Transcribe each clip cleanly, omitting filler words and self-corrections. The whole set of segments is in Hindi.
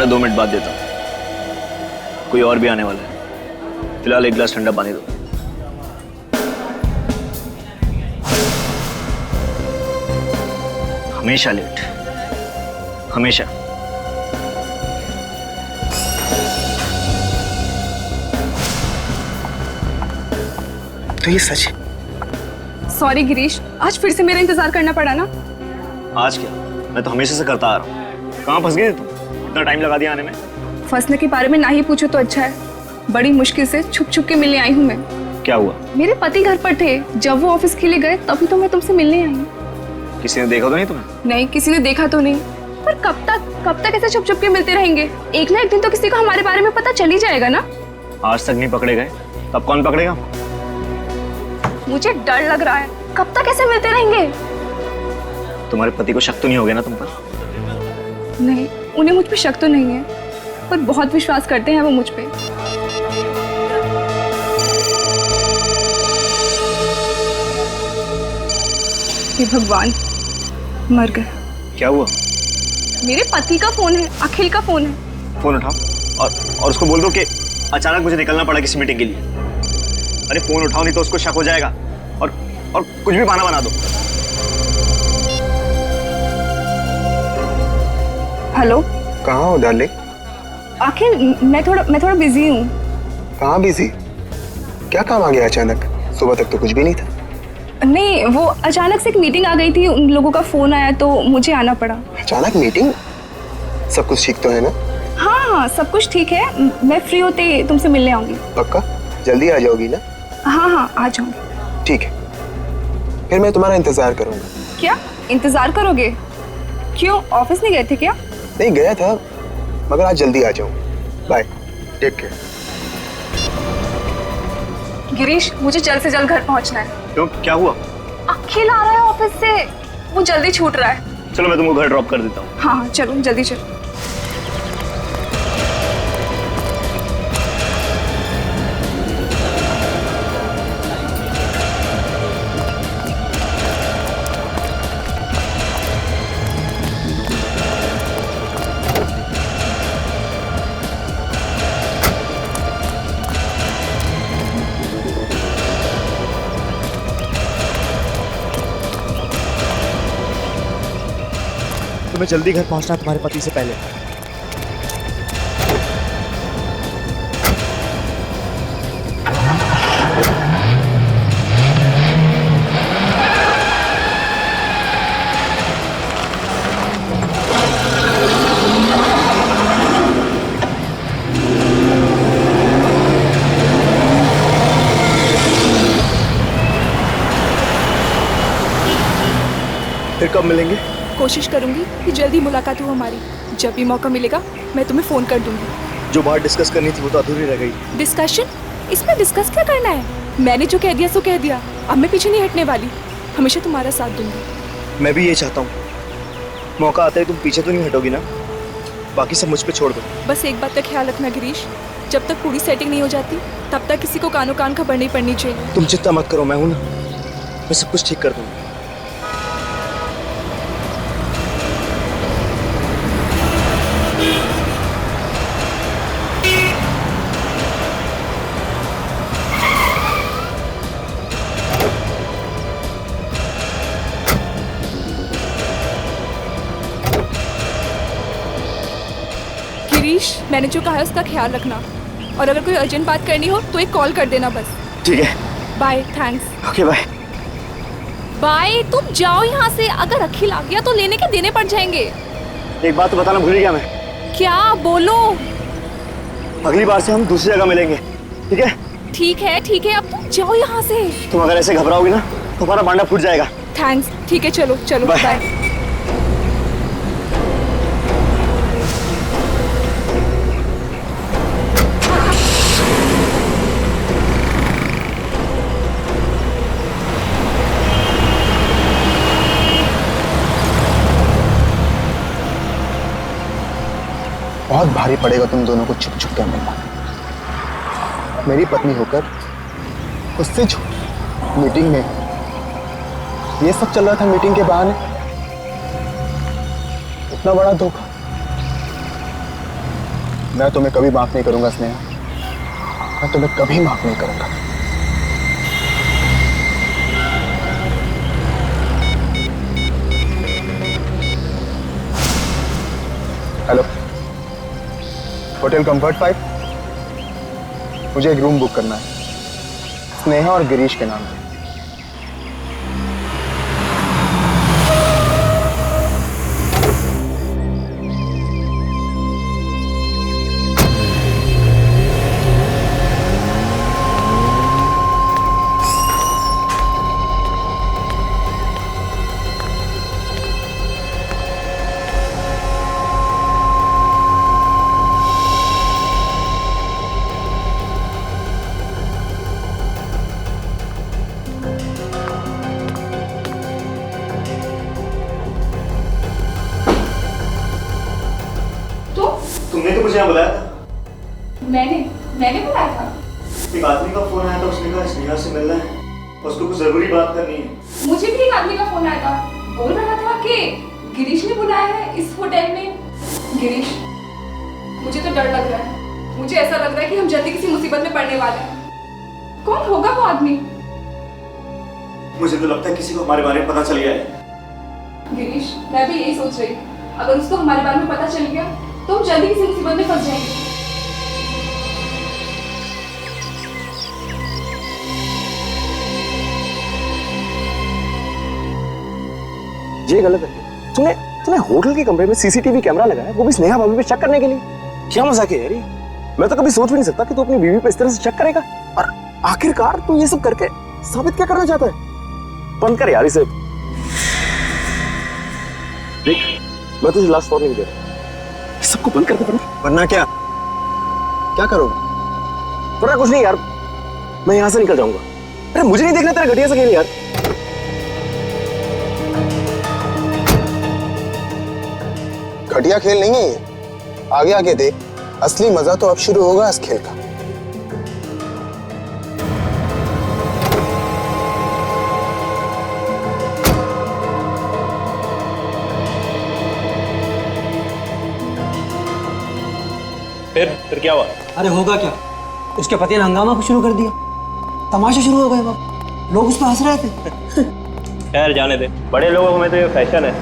मैं 2 मिनट बाद देता हूँ, कोई और भी आने वाला है। फिलहाल एक गिलास ठंडा पानी दो। हमेशा लेट, हमेशा। तो ये सच है? सॉरी गिरीश, आज फिर से मेरा इंतजार करना पड़ा ना। आज क्या, मैं तो हमेशा से करता आ रहा हूँ। कहाँ फंस गए तुम? इतना टाइम लगा दिया आने में। फंसने के बारे में ना ही पूछो तो अच्छा है। बड़ी मुश्किल से छुप छुप के मिलने आई हूँ मैं। क्या हुआ? मेरे पति घर पर थे, जब वो ऑफिस के लिए गए तभी तो मैं तुमसे मिलने आई हूँ। किसी ने देखा तो नहीं तुम्हें? नहीं, किसी ने देखा तो नहीं, पर कब तक ऐसे छुप छुप के मिलते रहेंगे? एक ना एक दिन तो किसी को हमारे बारे में पता चल ही जाएगा ना। आज तक नहीं पकड़े गए, तब कौन पकड़ेगा? मुझे डर लग रहा है, कब तक ऐसे मिलते रहेंगे? तुम्हारे पति को शक तो नहीं हो गया ना तुम पर? नहीं, उन्हें मुझ पे शक तो नहीं है, पर बहुत विश्वास करते हैं वो मुझ पे। हे भगवान, मर गए। क्या हुआ? मेरे पति का फोन है, अखिल का फोन है। फोन उठाओ और उसको बोल दो कि अचानक मुझे निकलना पड़ा किसी मीटिंग के लिए। अरे फोन उठाओ, नहीं तो उसको शक हो जाएगा और कुछ भी बहाना बना दो। हेलो। कहाँ हो डार्लिंग? अखिल, मैं थोड़ा बिजी हूँ। कहाँ बिजी? क्या काम आ गया अचानक? सुबह तक तो कुछ भी नहीं था। नहीं, वो अचानक से एक मीटिंग आ गई थी, उन लोगों का फोन आया तो मुझे आना पड़ा। अचानक मीटिंग? सब कुछ ठीक तो है ना? हाँ, सब कुछ ठीक है। मैं फ्री होते ही तुमसे मिलने आऊंगी। पक्का? जल्दी आ जाओगी ना? हाँ, आ जाऊंगी। ठीक है, फिर मैं तुम्हारा इंतजार करूंगा। क्या इंतजार करोगे? क्यों, ऑफिस नहीं गए थे क्या? नहीं गया था, मगर आज जल्दी आ जाऊँ। Bye, take care. गिरीश, मुझे जल्द से जल्द घर पहुंचना है। क्यों, क्या हुआ? अखिल आ रहा है ऑफिस से, वो जल्दी छूट रहा है। चलो मैं तुमको घर ड्रॉप कर देता हूँ। हाँ, चलो जल्दी चलो। तुम्हें जल्दी घर पहुंचना है तुम्हारे पति से पहले। फिर कब मिलेंगे? कोशिश करूंगी कि जल्दी मुलाकात हो हमारी। जब भी मौका मिलेगा मैं तुम्हें फोन कर दूंगी। जो बात डिस्कस करनी थी वो तो अधूरी रह गई। डिस्कशन? इसमें डिस्कस क्या करना है? मैंने जो कह दिया सो कह दिया, अब मैं पीछे नहीं हटने वाली। हमेशा तुम्हारा साथ दूंगी। मैं भी ये चाहता हूँ, मौका आता है तुम पीछे तो नहीं हटोगी ना? बाकी सब मुझ पे छोड़ दो। बस एक बात का ख्याल रखना गिरीश, जब तक पूरी सेटिंग नहीं हो जाती तब तक किसी को कानो कान खबर नहीं पड़नी चाहिए। तुम चिंता मत करो, मैं हूं ना, मैं सब कुछ ठीक कर दूंगा। गिरीश, मैंने जो कहा है उसका ख्याल रखना, और अगर कोई अर्जेंट बात करनी हो तो एक कॉल कर देना बस। ठीक है, bye, thanks. Okay bye. Bye, तुम जाओ यहाँ से। अगर अखिल आ गया तो लेने के देने पड़ जाएंगे। एक बात तो बताना भूल गया मैं। क्या? बोलो। अगली बार से हम दूसरी जगह मिलेंगे, ठीक है? ठीक है, अब तुम जाओ यहाँ से। तुम अगर ऐसे घबराओगी ना तो हमारा बांडा फूट जाएगा। थैंक्स, ठीक है, चलो चलो बाय। बाय। बहुत भारी पड़ेगा तुम दोनों को छुप छुप के मिलना। मेरी पत्नी होकर उससे मीटिंग में ये सब चल रहा था, मीटिंग के बहाने। इतना बड़ा धोखा मैं तुम्हें कभी माफ नहीं करूंगा स्नेहा, मैं तुम्हें कभी माफ नहीं करूंगा। हेलो, होटल कंफर्ट 5, मुझे एक रूम बुक करना है स्नेहा और गिरीश के नाम पे। तुमने तो मुझे यहाँ बुलाया था। मैंने बुलाया था। एक आदमी का फोन आया था, उसने कहा स्नेहा से मिलना है, उसको कुछ जरूरी बात करनी है। मुझे भी एक आदमी का फोन आया था, बोल रहा था कि गिरीश ने बुलाया है इस होटल में। गिरीश, मुझे तो डर लग रहा है। मुझे ऐसा लग रहा है कि हम जल्दी किसी मुसीबत में पड़ने वाले हैं। कौन होगा वो आदमी? मुझे तो लगता है किसी को हमारे बारे में पता चल गया है। गिरीश, मैं भी यही सोच रही हूँ। अगर उसको हमारे बारे में पता चल गया तो हम जल्दी किसी मुसीबत में फंस जाएंगे। ये गलत है। तूने होटल के कमरे में सीसीटीवी कैमरा लगाया, वो भी स्नेहा भाभी पे शक करने के लिए। क्या मजाक है यार ये? मैं तो कभी सोच भी नहीं सकता कि तू अपनी बीवी पे इस तरह से शक करेगा। और आखिरकार तू ये सब करके साबित क्या करना चाहता है? बंद कर यार इसे। देख, मैं तुझे लास्ट वार्निंग दे रहा हूं, सबको बंद कर दे। वरना क्या करोगे? वरना कुछ नहीं यार, मैं यहां से निकल जाऊंगा। अरे मुझे नहीं देखना तेरा घटिया सा खेल यार। घटिया खेल नहीं है ये, आगे आगे देख, असली मजा तो अब शुरू होगा इस खेल का। फिर क्या हुआ? अरे होगा क्या, उसके पति ने हंगामा शुरू कर दिया, तमाशा शुरू हो गए। बाप लोग उस पर हंस रहे थे। खैर जाने दे, बड़े लोगों में तो ये फैशन है।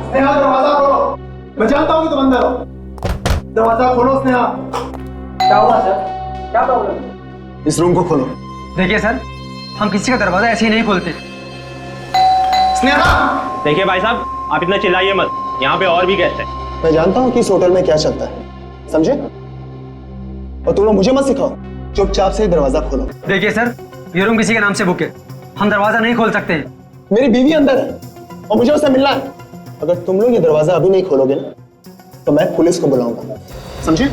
स्नेहा, दरवाजा खोलो। मैं जानता हूँ कि तुम अंदर हो। दरवाजा खोलो स्नेहा। क्या हुआ सर? क्या प्रॉब्लम? इस रूम को खोलो। देखिए सर, हम किसी का दरवाजा ऐसे ही नहीं खोलते। स्नेहा! देखिए भाई साहब, आप इतना चिल्लाइए मत, यहाँ पे और भी गेस्ट हैं। मैं जानता हूँ कि इस होटल में क्या चलता है, समझे? और तुम लोग मुझे मत सिखाओ, चुपचाप से दरवाजा खोलो। देखिए सर, ये रूम किसी के नाम से बुक है, हम दरवाजा नहीं खोल सकते हैं। मेरी बीवी अंदर है और मुझे उससे मिलना है। अगर तुम लोग ये दरवाजा अभी नहीं खोलोगे ना, तो मैं पुलिस को बुलाऊंगा, समझे?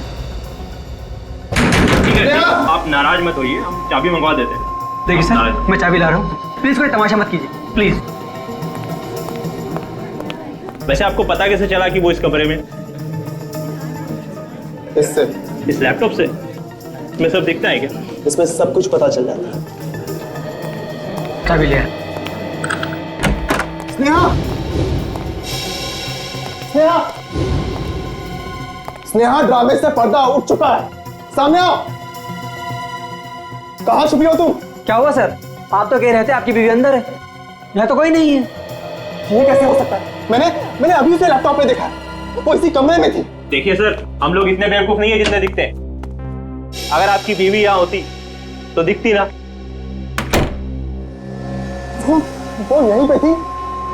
ठीक है, आप नाराज मत होइए, हम चाबी मंगवा देते हैं। देखिए सर, मैं चाबी ला रहा हूँ, प्लीज कोई तमाशा मत कीजिए, प्लीज। वैसे आपको पता कैसे चला कि वो इस कमरे में? इससे, इस लैपटॉप से? इसमें सब दिखता है क्या? इसमें सब कुछ पता चल जाता है। चाबी लिया। स्नेहा! स्नेहा! स्नेहा, ड्रामे से पर्दा उठ चुका है, सामने आओ। कहाँ छुपी हो तुम? क्या हुआ सर? आप तो कह रहे थे आपकी बीवी अंदर है, यहाँ तो कोई नहीं है। ये कैसे हो सकता है? मैंने अभी उसे लैपटॉप पे देखा, वो इसी कमरे में थी। देखिए सर, हम लोग इतने बेवकूफ नहीं है जितने दिखते हैं। अगर आपकी बीवी यहाँ होती तो दिखती ना। वो यहीं पे थी,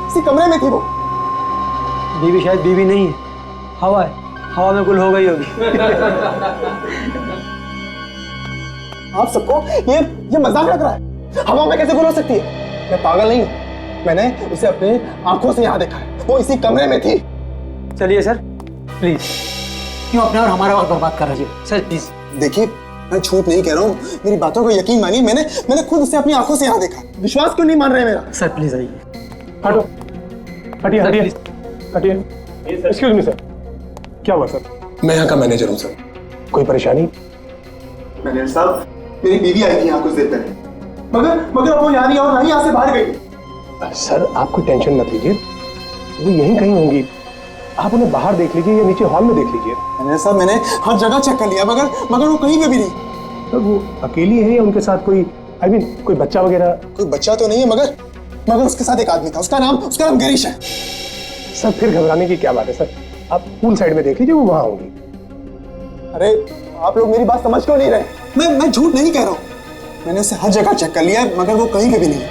इसी कमरे में थी वो। बीवी शायद बीवी नहीं है, हवा है, हवा में गुल हो गई होगी। आप सबको ये मजाक लग रहा है? हवा में कैसे गुल हो सकती है? मैं पागल नहीं हूँ, मैंने उसे अपनी आंखों से यहाँ देखा है, वो इसी कमरे में थी। चलिए सर, प्लीज, क्यों अपना और हमारा वक्त बर्बाद कर रहे हैं सर? प्लीज देखिए, मैं झूठ नहीं कह रहा हूँ, मेरी बातों को यकीन मानिए, मैंने खुद उसे अपनी आंखों से यहाँ देखा। विश्वास क्यों नहीं मान रहे मेरा? सर प्लीज आइए। हटो, हटिए हटिए हटिए। एक्सक्यूज मी सर, क्या हुआ सर? मैं यहाँ का मैनेजर हूँ सर, कोई परेशानी? मैनेजर साहब, मेरी बीवी आई थी यहाँ कुछ देर पहले, मगर वो यहाँ नहीं और ना ही यहाँ से बाहर गई। सर आप कोई टेंशन मत लीजिए, वो यहीं कहीं होंगी, आप उन्हें बाहर देख लीजिए या नीचे हॉल में देख लीजिए। मैनेजर साहब, मैंने हर जगह चेक कर लिया, मगर वो कहीं पे भी नहीं। सर वो अकेली है या उनके साथ कोई कोई बच्चा वगैरह? कोई बच्चा तो नहीं है, मगर उसके साथ एक आदमी था, उसका नाम गिरीश है। सर फिर घबराने की क्या बात है सर, आप पूल साइड में देख लीजिए, वो वहां होंगी। अरे आप लोग मेरी बात समझ क्यों नहीं रहे? मैं झूठ नहीं कह रहा हूँ, मैंने उसे हर जगह चेक कर लिया, मगर वो कहीं पे भी नहीं।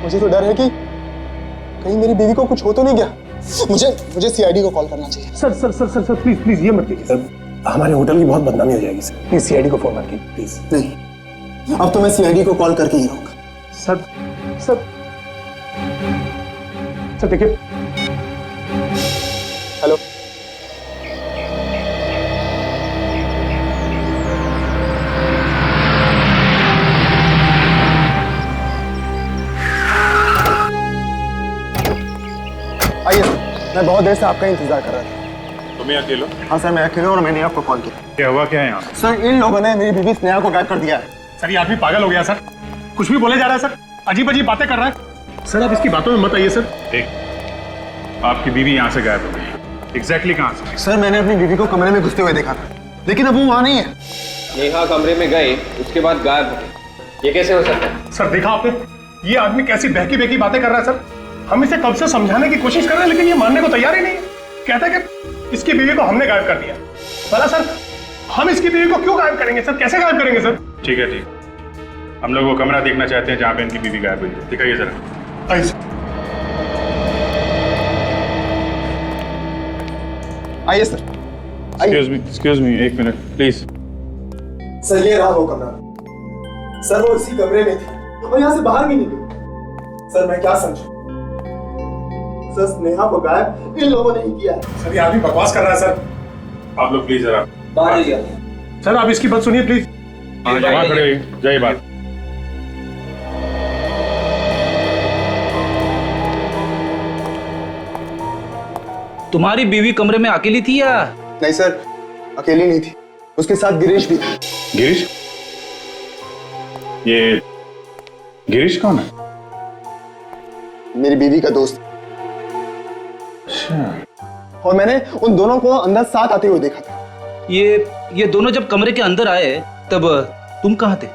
मुझे तो डर है कि कहीं मेरी बीवी को कुछ हो तो नहीं गया। मुझे सीआईडी को कॉल करना चाहिए। Sir sir sir sir sir please please ये मत कीजिए सर, हमारे होटल की बहुत बदनामी हो जाएगी सर, प्लीज सीआईडी को फोन मत कीजिए प्लीज। नहीं, अब तो मैं सीआईडी को कॉल करके ही रहूंगा। सर सर सर देखिए। हेलो, आइए सर, मैं बहुत देर से आपका इंतजार कर रहा था। तुम ही अकेले? हाँ सर, मैं अकेला हूं और मैंने आपको कॉल किया। क्या हुआ, क्या है यहाँ? सर इन लोगों ने मेरी बीवी स्नेहा को गायब कर दिया है। सर ये आदमी पागल हो गया सर, कुछ भी बोले जा रहा है सर, अजीब अजीब बातें कर रहा है सर, आप इसकी बातों में मत आइए सर। देख, आपकी बीवी यहाँ से गायब हो गई, एग्जैक्टली कहाँ से? सर मैंने अपनी बीवी को कमरे में घुसते हुए देखा था, लेकिन अब वो वहाँ नहीं है। नेहा कमरे में गए, उसके बाद गायब हो गए, ये कैसे हो सकता है? सर देखा आपने, ये आदमी कैसी बहकी बहकी बातें कर रहा है सर, हम इसे कब से समझाने की कोशिश कर रहे हैं लेकिन ये मानने को तैयार ही नहीं है। कहता है कि इसकी बीवी को हमने गायब कर दिया। भला सर हम इसकी बीवी को क्यों गायब करेंगे सर, कैसे गायब करेंगे सर? ठीक है ठीक, हम लोग वो कमरा देखना चाहते हैं जहाँ पे इनकी बीवी गायब हुई है, दिखाइए जरा। आइए सर। आइए सर, आइए। एक्सक्यूज मी, एक मिनट प्लीज। सर ये रहा वो कमरा, सर वो इसी कमरे में थी और यहाँ से बाहर भी नहीं गई। सर मैं क्या समझूं? सर स्नेहा को गायब इन लोगों ने ही किया है। सर ये आदमी बकवास कर रहा है सर, आप लोग प्लीज जरा बाहर जाइए। सर आप इसकी बात सुनिए प्लीज। वहाँ खड़े रहिए, जाइए बात। तुम्हारी बीवी कमरे में अकेली थी या? नहीं सर, अकेली नहीं थी, उसके साथ गिरीश भी था। गिरीश? ये गिरीश कौन है? मेरी बीवी का दोस्त। अच्छा। और मैंने उन दोनों को अंदर साथ आते हुए देखा था। ये दोनों जब कमरे के अंदर आए तब तुम कहाँ थे?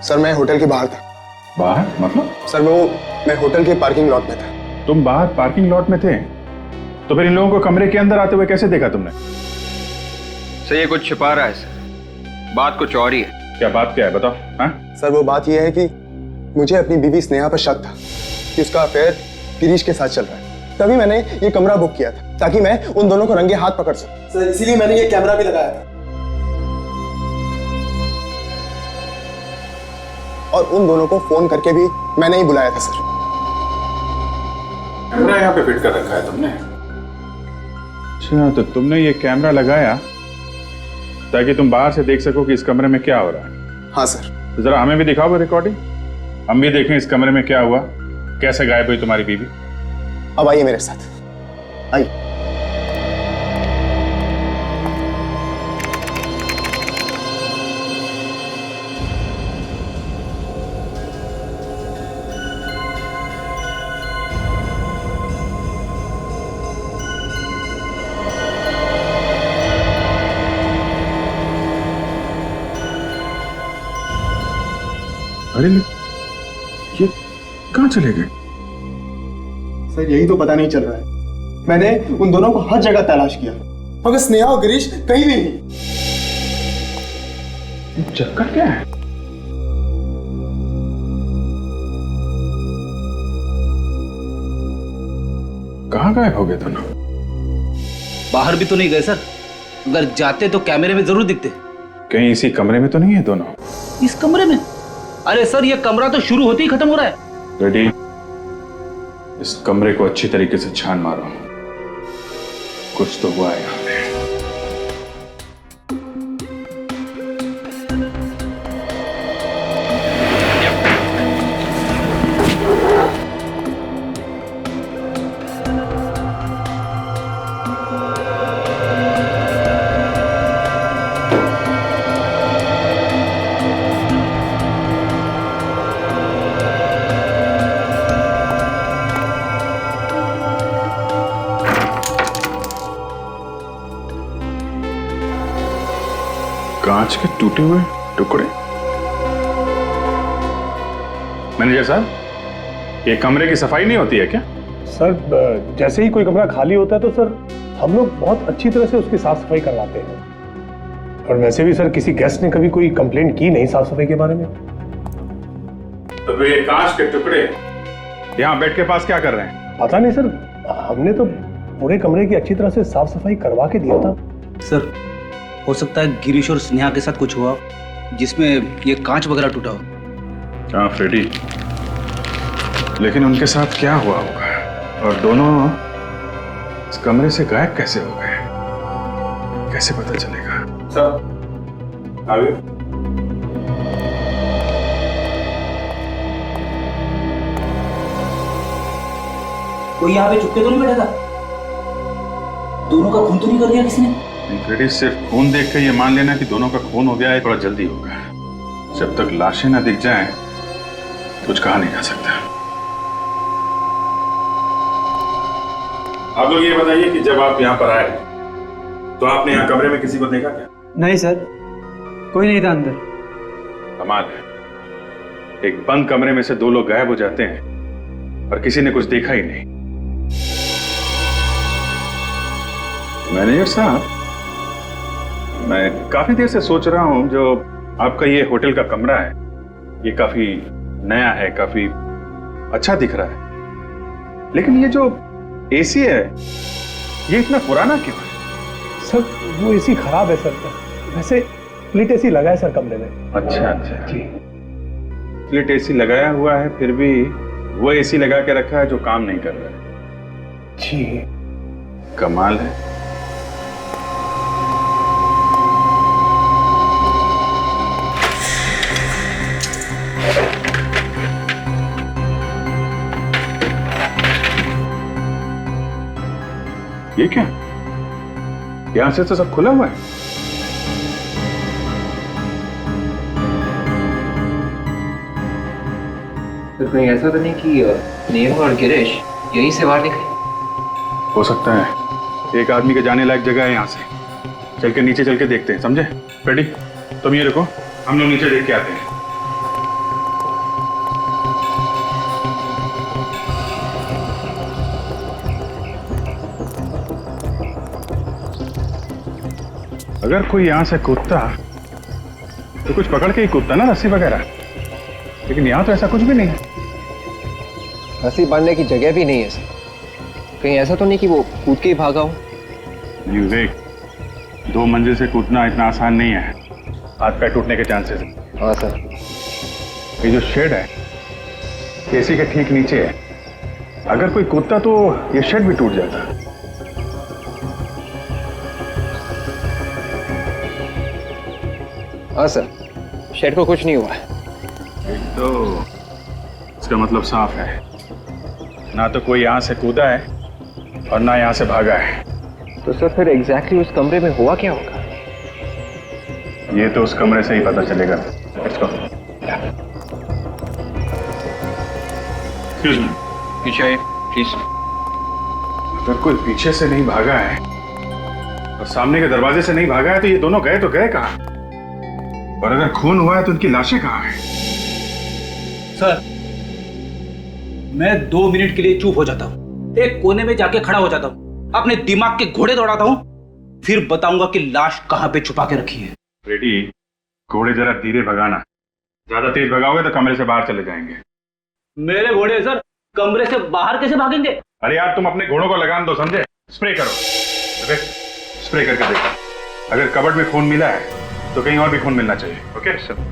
सर मैं होटल के बाहर था। बाहर मतलब? सर मैं होटल के पार्किंग लॉट में था। तुम बाहर पार्किंग लॉट में थे, तो फिर इन लोगों को कमरे के अंदर आते हुए कैसे देखा तुमने? सर ये कुछ छिपा रहा है सर, बात कुछ और ही है। क्या बात क्या है बताओ? हाँ सर वो बात यह है कि मुझे अपनी बीवी स्नेहा पर शक था कि उसका अफेयर गिरीश के साथ चल रहा है, तभी मैंने ये कमरा बुक किया था ताकि मैं उन दोनों को रंगे हाथ पकड़ सकूं। सर इसीलिए मैंने ये कैमरा भी लगाया था और उन दोनों को फोन करके भी मैंने ही बुलाया था। सर कैमरा यहाँ पे फिट कर रखा है तुमने? अच्छा, तो तुमने ये कैमरा लगाया ताकि तुम बाहर से देख सको कि इस कमरे में क्या हो रहा है? हाँ सर। तो जरा हमें भी दिखाओ वो रिकॉर्डिंग, हम भी देखें इस कमरे में क्या हुआ, कैसे गायब हुई तुम्हारी बीवी। अब आइए मेरे साथ, आइए। अरे ये कहाँ चले गए? सर यही तो पता नहीं चल रहा है, मैंने उन दोनों को हर जगह तलाश किया मगर स्नेहा और गिरीश कहीं भी नहीं। चक्कर क्या है? कहाँ गायब हो गए दोनों? बाहर भी तो नहीं गए सर, अगर जाते तो कैमरे में जरूर दिखते। कहीं इसी कमरे में तो नहीं है दोनों? इस कमरे में? अरे सर ये कमरा तो शुरू होते ही खत्म हो रहा है। रेडी, इस कमरे को अच्छी तरीके से छान मारो, कुछ तो हुआ है यहाँ पे। कांच के टूटे हुए टुकड़े। मैनेजर साहब, ये कमरे की सफाई नहीं होती है क्या? सर जैसे ही कोई कमरा खाली होता है तो सर हम लोग बहुत अच्छी तरह से उसकी साफ सफाई करवाते हैं। और वैसे भी सर किसी गेस्ट ने कभी कोई कंप्लेंट की नहीं साफ सफाई के बारे में। तो फिर ये कांच के टुकड़े यहाँ बेड के पास क्या कर रहे हैं? पता नहीं सर, हमने तो पूरे कमरे की अच्छी तरह से साफ सफाई करवा के दिया था। सर हो सकता है गिरीश और स्नेहा के साथ कुछ हुआ जिसमें ये कांच वगैरह टूटा हो। हाँ फ्रेडी, लेकिन उनके साथ क्या हुआ होगा और दोनों इस कमरे से गायब कैसे हो गए, कैसे पता चलेगा? सर आगे। कोई यहाँ पे चुपके तो नहीं बैठा था? दोनों का खून तो नहीं कर दिया किसी ने? फ्रेडी, सिर्फ खून देख के ये मान लेना कि दोनों का खून हो गया है थोड़ा जल्दी होगा। जब तक लाशें ना दिख जाएं, कुछ कहा नहीं जा सकता। आप लोग ये बताइए कि जब आप यहाँ पर आए तो आपने यहाँ कमरे में किसी को देखा क्या? नहीं सर, कोई नहीं था अंदर। कमाल है, एक बंद कमरे में से दो लोग गायब हो जाते हैं और किसी ने कुछ देखा ही नहीं। मैनेजर साहब, मैं काफी देर से सोच रहा हूं, जो आपका ये होटल का कमरा है ये काफी नया है, काफी अच्छा दिख रहा है, लेकिन ये जो एसी है ये इतना पुराना क्यों है? सर वो एसी खराब है सर। वैसे स्प्लिट एसी लगा है सर कमरे में। अच्छा अच्छा जी। स्प्लिट एसी लगाया हुआ है, फिर भी वो एसी लगा के रखा है जो काम नहीं कर रहा है। जी। कमाल है। ये क्या? यहां से तो सब खुला हुआ है। तो कहीं ऐसा तो नहीं कि नेहा और गिरीश यहीं से बाहर निकले? हो सकता है, एक आदमी के जाने लायक जगह है यहाँ से। चल के नीचे चल के देखते हैं, समझे? फ्रेडी तुम ये रुको, हम लोग नीचे देख के आते हैं। अगर कोई यहां से कूदता तो कुछ पकड़ के ही कूदता ना, रस्सी वगैरह, लेकिन यहां तो ऐसा कुछ भी नहीं है। रस्सी बांधने की जगह भी नहीं है सर। कहीं ऐसा तो नहीं कि वो कूद के ही भागा हो? नहीं देख, 2 मंजिल से कूदना इतना आसान नहीं है, हाथ पैर टूटने के चांसेस हैं। हाँ सर। ये जो शेड है एसी के ठीक नीचे है, अगर कोई कूदता तो ये शेड भी टूट जाता। हाँ सर, शेड को कुछ नहीं हुआ है। तो इसका मतलब साफ है, ना तो कोई यहाँ से कूदा है और ना यहाँ से भागा है। तो सर फिर एग्जैक्टली उस कमरे में हुआ क्या होगा? ये तो उस कमरे से ही पता चलेगा। Let's go. एक्सक्यूज मी, पीछे आइए प्लीज। अगर कोई पीछे से नहीं भागा है और सामने के दरवाजे से नहीं भागा है तो ये दोनों गए तो गए कहाँ? और अगर खून हुआ है तो उनकी लाशें कहाँ हैं? सर मैं 2 मिनट के लिए चुप हो जाता हूँ, एक कोने में जाके खड़ा हो जाता हूँ, अपने दिमाग के घोड़े दौड़ाता हूँ, फिर बताऊंगा कि लाश कहाँ पे छुपा के रखी है। रेडी, घोड़े जरा धीरे भगाना, ज्यादा तेज भगाओगे तो कमरे से बाहर चले जाएंगे। मेरे घोड़े सर कमरे से बाहर कैसे भागेंगे? अरे यार तुम अपने घोड़ों को लगान दो, समझे? स्प्रे करो। ओके, स्प्रे करके देखो, अगर कबर्ड में खून मिला है तो कहीं और भी खून मिलना चाहिए। Okay sir.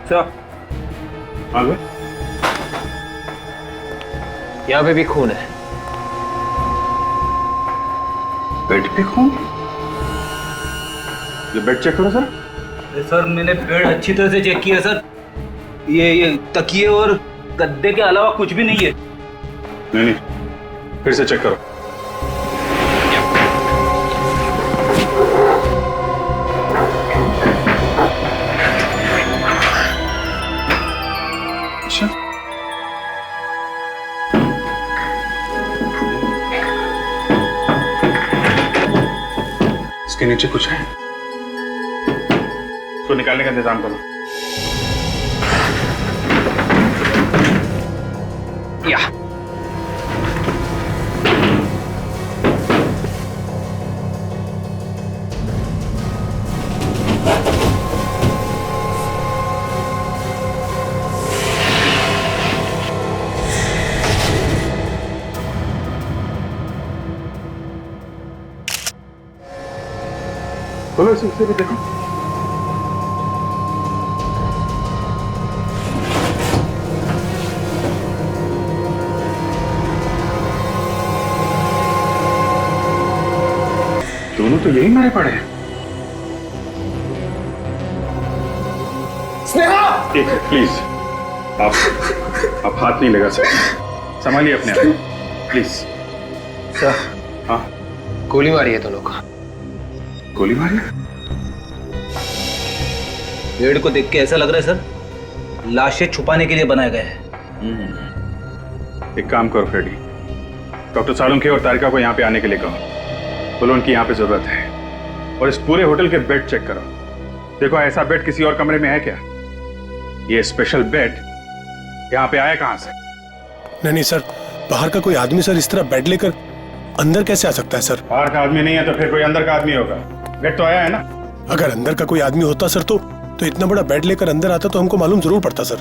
सर आगे यहाँ पे भी खून है। बेड पे खून? ये बेड चेक करो सर। सर मैंने बेड अच्छी तरह से चेक किया सर, ये तकिए और गद्दे के अलावा कुछ भी नहीं है। नहीं, फिर से चेक करो। अच्छा, इसके नीचे कुछ है, इसको निकालने का इंतजाम करो। या बोलो, इसे भी देखो। दोनों तो यही मारे पड़े हैं। स्नेहा! एक है, प्लीज आप हाथ नहीं लगा सकते, संभालिए अपने आप को, प्लीज। सर, हाँ, गोली मारी है दोनों को। गोली मारी? पेड़ को देख के ऐसा लग रहा है सर लाशें छुपाने के लिए बनाए गए हैं। एक काम करो फ्रेडी, डॉक्टर सालुंखे और तारिका को यहाँ पे आने के लिए कहो, बोलो उनकी यहाँ पे जरूरत है। और इस पूरे होटल के बेड चेक करो, देखो ऐसा बेड किसी और कमरे में है क्या? ये स्पेशल बेड यहाँ पे आया कहाँ से? नहीं सर, बाहर का कोई आदमी सर इस तरह बेड लेकर अंदर कैसे आ सकता है सर? बाहर का आदमी नहीं है तो फिर कोई अंदर का आदमी होगा। बेड तो आया है ना? अगर अंदर का कोई आदमी होता सर तो इतना बड़ा बेड लेकर अंदर आता तो हमको मालूम जरूर पड़ता सर।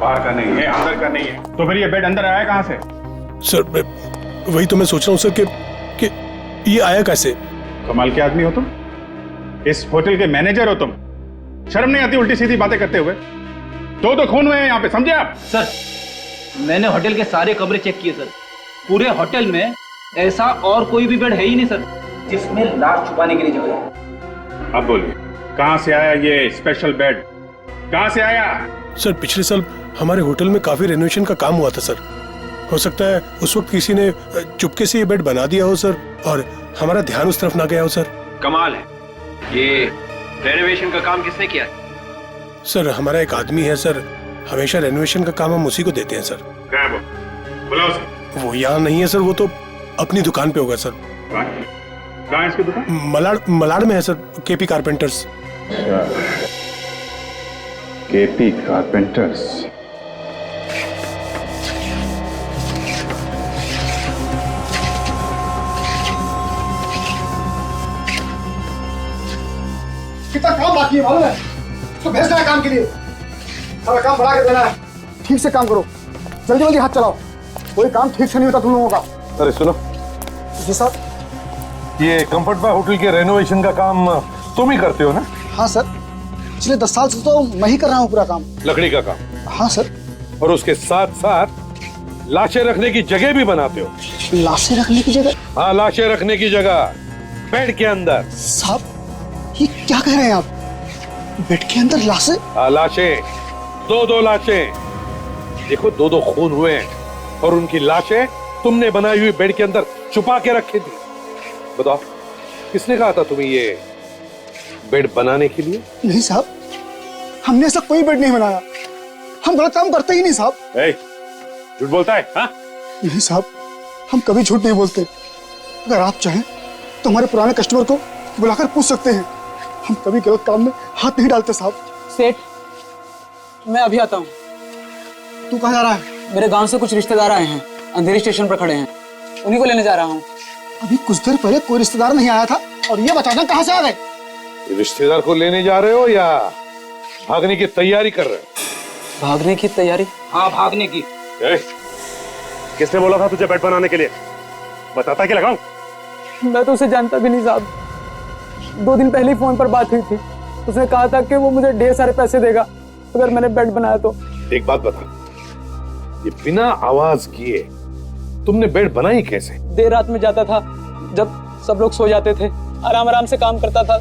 बाहर का नहीं है, अंदर का नहीं है, तो फिर ये बेड अंदर आया कहाँ से? सर वही तो मैं सोच रहा हूँ सर कि ये आया कैसे? कमाल के आदमी हो तुम, इस होटल के मैनेजर हो तुम, शर्म नहीं आती उल्टी सीधी बातें करते हुए? दो खून हुए हैं यहाँ पे, समझे आप? सर मैंने होटल के सारे कमरे चेक किए सर, पूरे होटल में ऐसा और कोई भी बेड है ही नहीं सर जिसमें लाश छुपाने के लिए जगह है। अब बोलिए, कहाँ से आया ये स्पेशल बेड, कहाँ से आया? सर पिछले साल हमारे होटल में काफी रेनोवेशन का काम हुआ था सर, हो सकता है उस वक्त किसी ने चुपके से ये बेड बना दिया हो सर और हमारा ध्यान उस तरफ ना गया हो सर। कमाल है, ये रेनोवेशन का काम किसने किया? सर हमारा एक आदमी है सर, हमेशा रेनोवेशन का काम हम उसी को देते हैं सर। क्या है वो? बुलाओ उसे। वो यहाँ नहीं है सर, वो तो अपनी दुकान पे होगा सर। कहाँ है इसकी दुकान? मलाड में है sir, KP carpenters. KP carpenters. कितना काम बाकी है मालूम है? तो भेजना है काम के लिए, सारा काम बढ़ा के देना है। ठीक से काम करो, जल्दी जल्दी हाथ चलाओ, कोई काम ठीक से नहीं होता तुम लोगों का। अरे सुनो जी साहब। ये कंफर्ट बाय होटल के रेनोवेशन का काम तुम ही करते हो ना? हाँ सर, पिछले 10 साल से तो मैं ही कर रहा हूँ पूरा काम। लकड़ी का काम? हाँ सर। और उसके साथ साथ लाशें रखने की जगह भी बनाते हो? लाशें रखने की जगह? हाँ, लाशें रखने की जगह बेड के अंदर। साहब ये क्या कह रहे हैं आप? बेड के अंदर लाशें? हाँ, लाशें, दो लाशें। देखो, दो खून हुए हैं और उनकी लाशें तुमने बनाई हुई बेड के अंदर छुपा के रखी थी। बताओ, किसने कहा था तुम्हें ये बेड बनाने के लिए? नहीं साहब, हमने ऐसा कोई बेड नहीं बनाया, हम गलत काम करते ही नहीं साहब। झूठ बोलता है? हाँ? नहीं साहब, हम कभी झूठ नहीं बोलते। अगर आप चाहें तो हमारे पुराने कस्टमर को बुलाकर पूछ सकते हैं, हम कभी गलत काम में हाथ नहीं डालते साहब। सेठ, मैं अभी आता हूँ। तू कहाँ जा रहा है? मेरे गांव से कुछ रिश्तेदार आए हैं, अंधेरी स्टेशन पर खड़े हैं, उन्हीं को लेने जा रहा हूँ। अभी कुछ देर पहले कोई रिश्तेदार नहीं आया था और ये अचानक कहाँ से आ गए? रिश्तेदार को लेने जा रहे हो या भागने की तैयारी कर रहे हो? भागने की तैयारी? हाँ, भागने की। किसने बोला था तुझे बेड बनाने के लिए? बताता कि लगाऊं? मैं तो उसे जानता भी नहीं साहब, 2 दिन पहले ही फोन पर बात हुई थी, उसने कहा था कि वो मुझे ढेर सारे पैसे देगा अगर मैंने बेड बनाया तो। एक बात बता, ये बिना आवाज किए तुमने बेड बनाई कैसे? देर रात में जाता था, जब सब लोग सो जाते थे, आराम आराम से काम करता था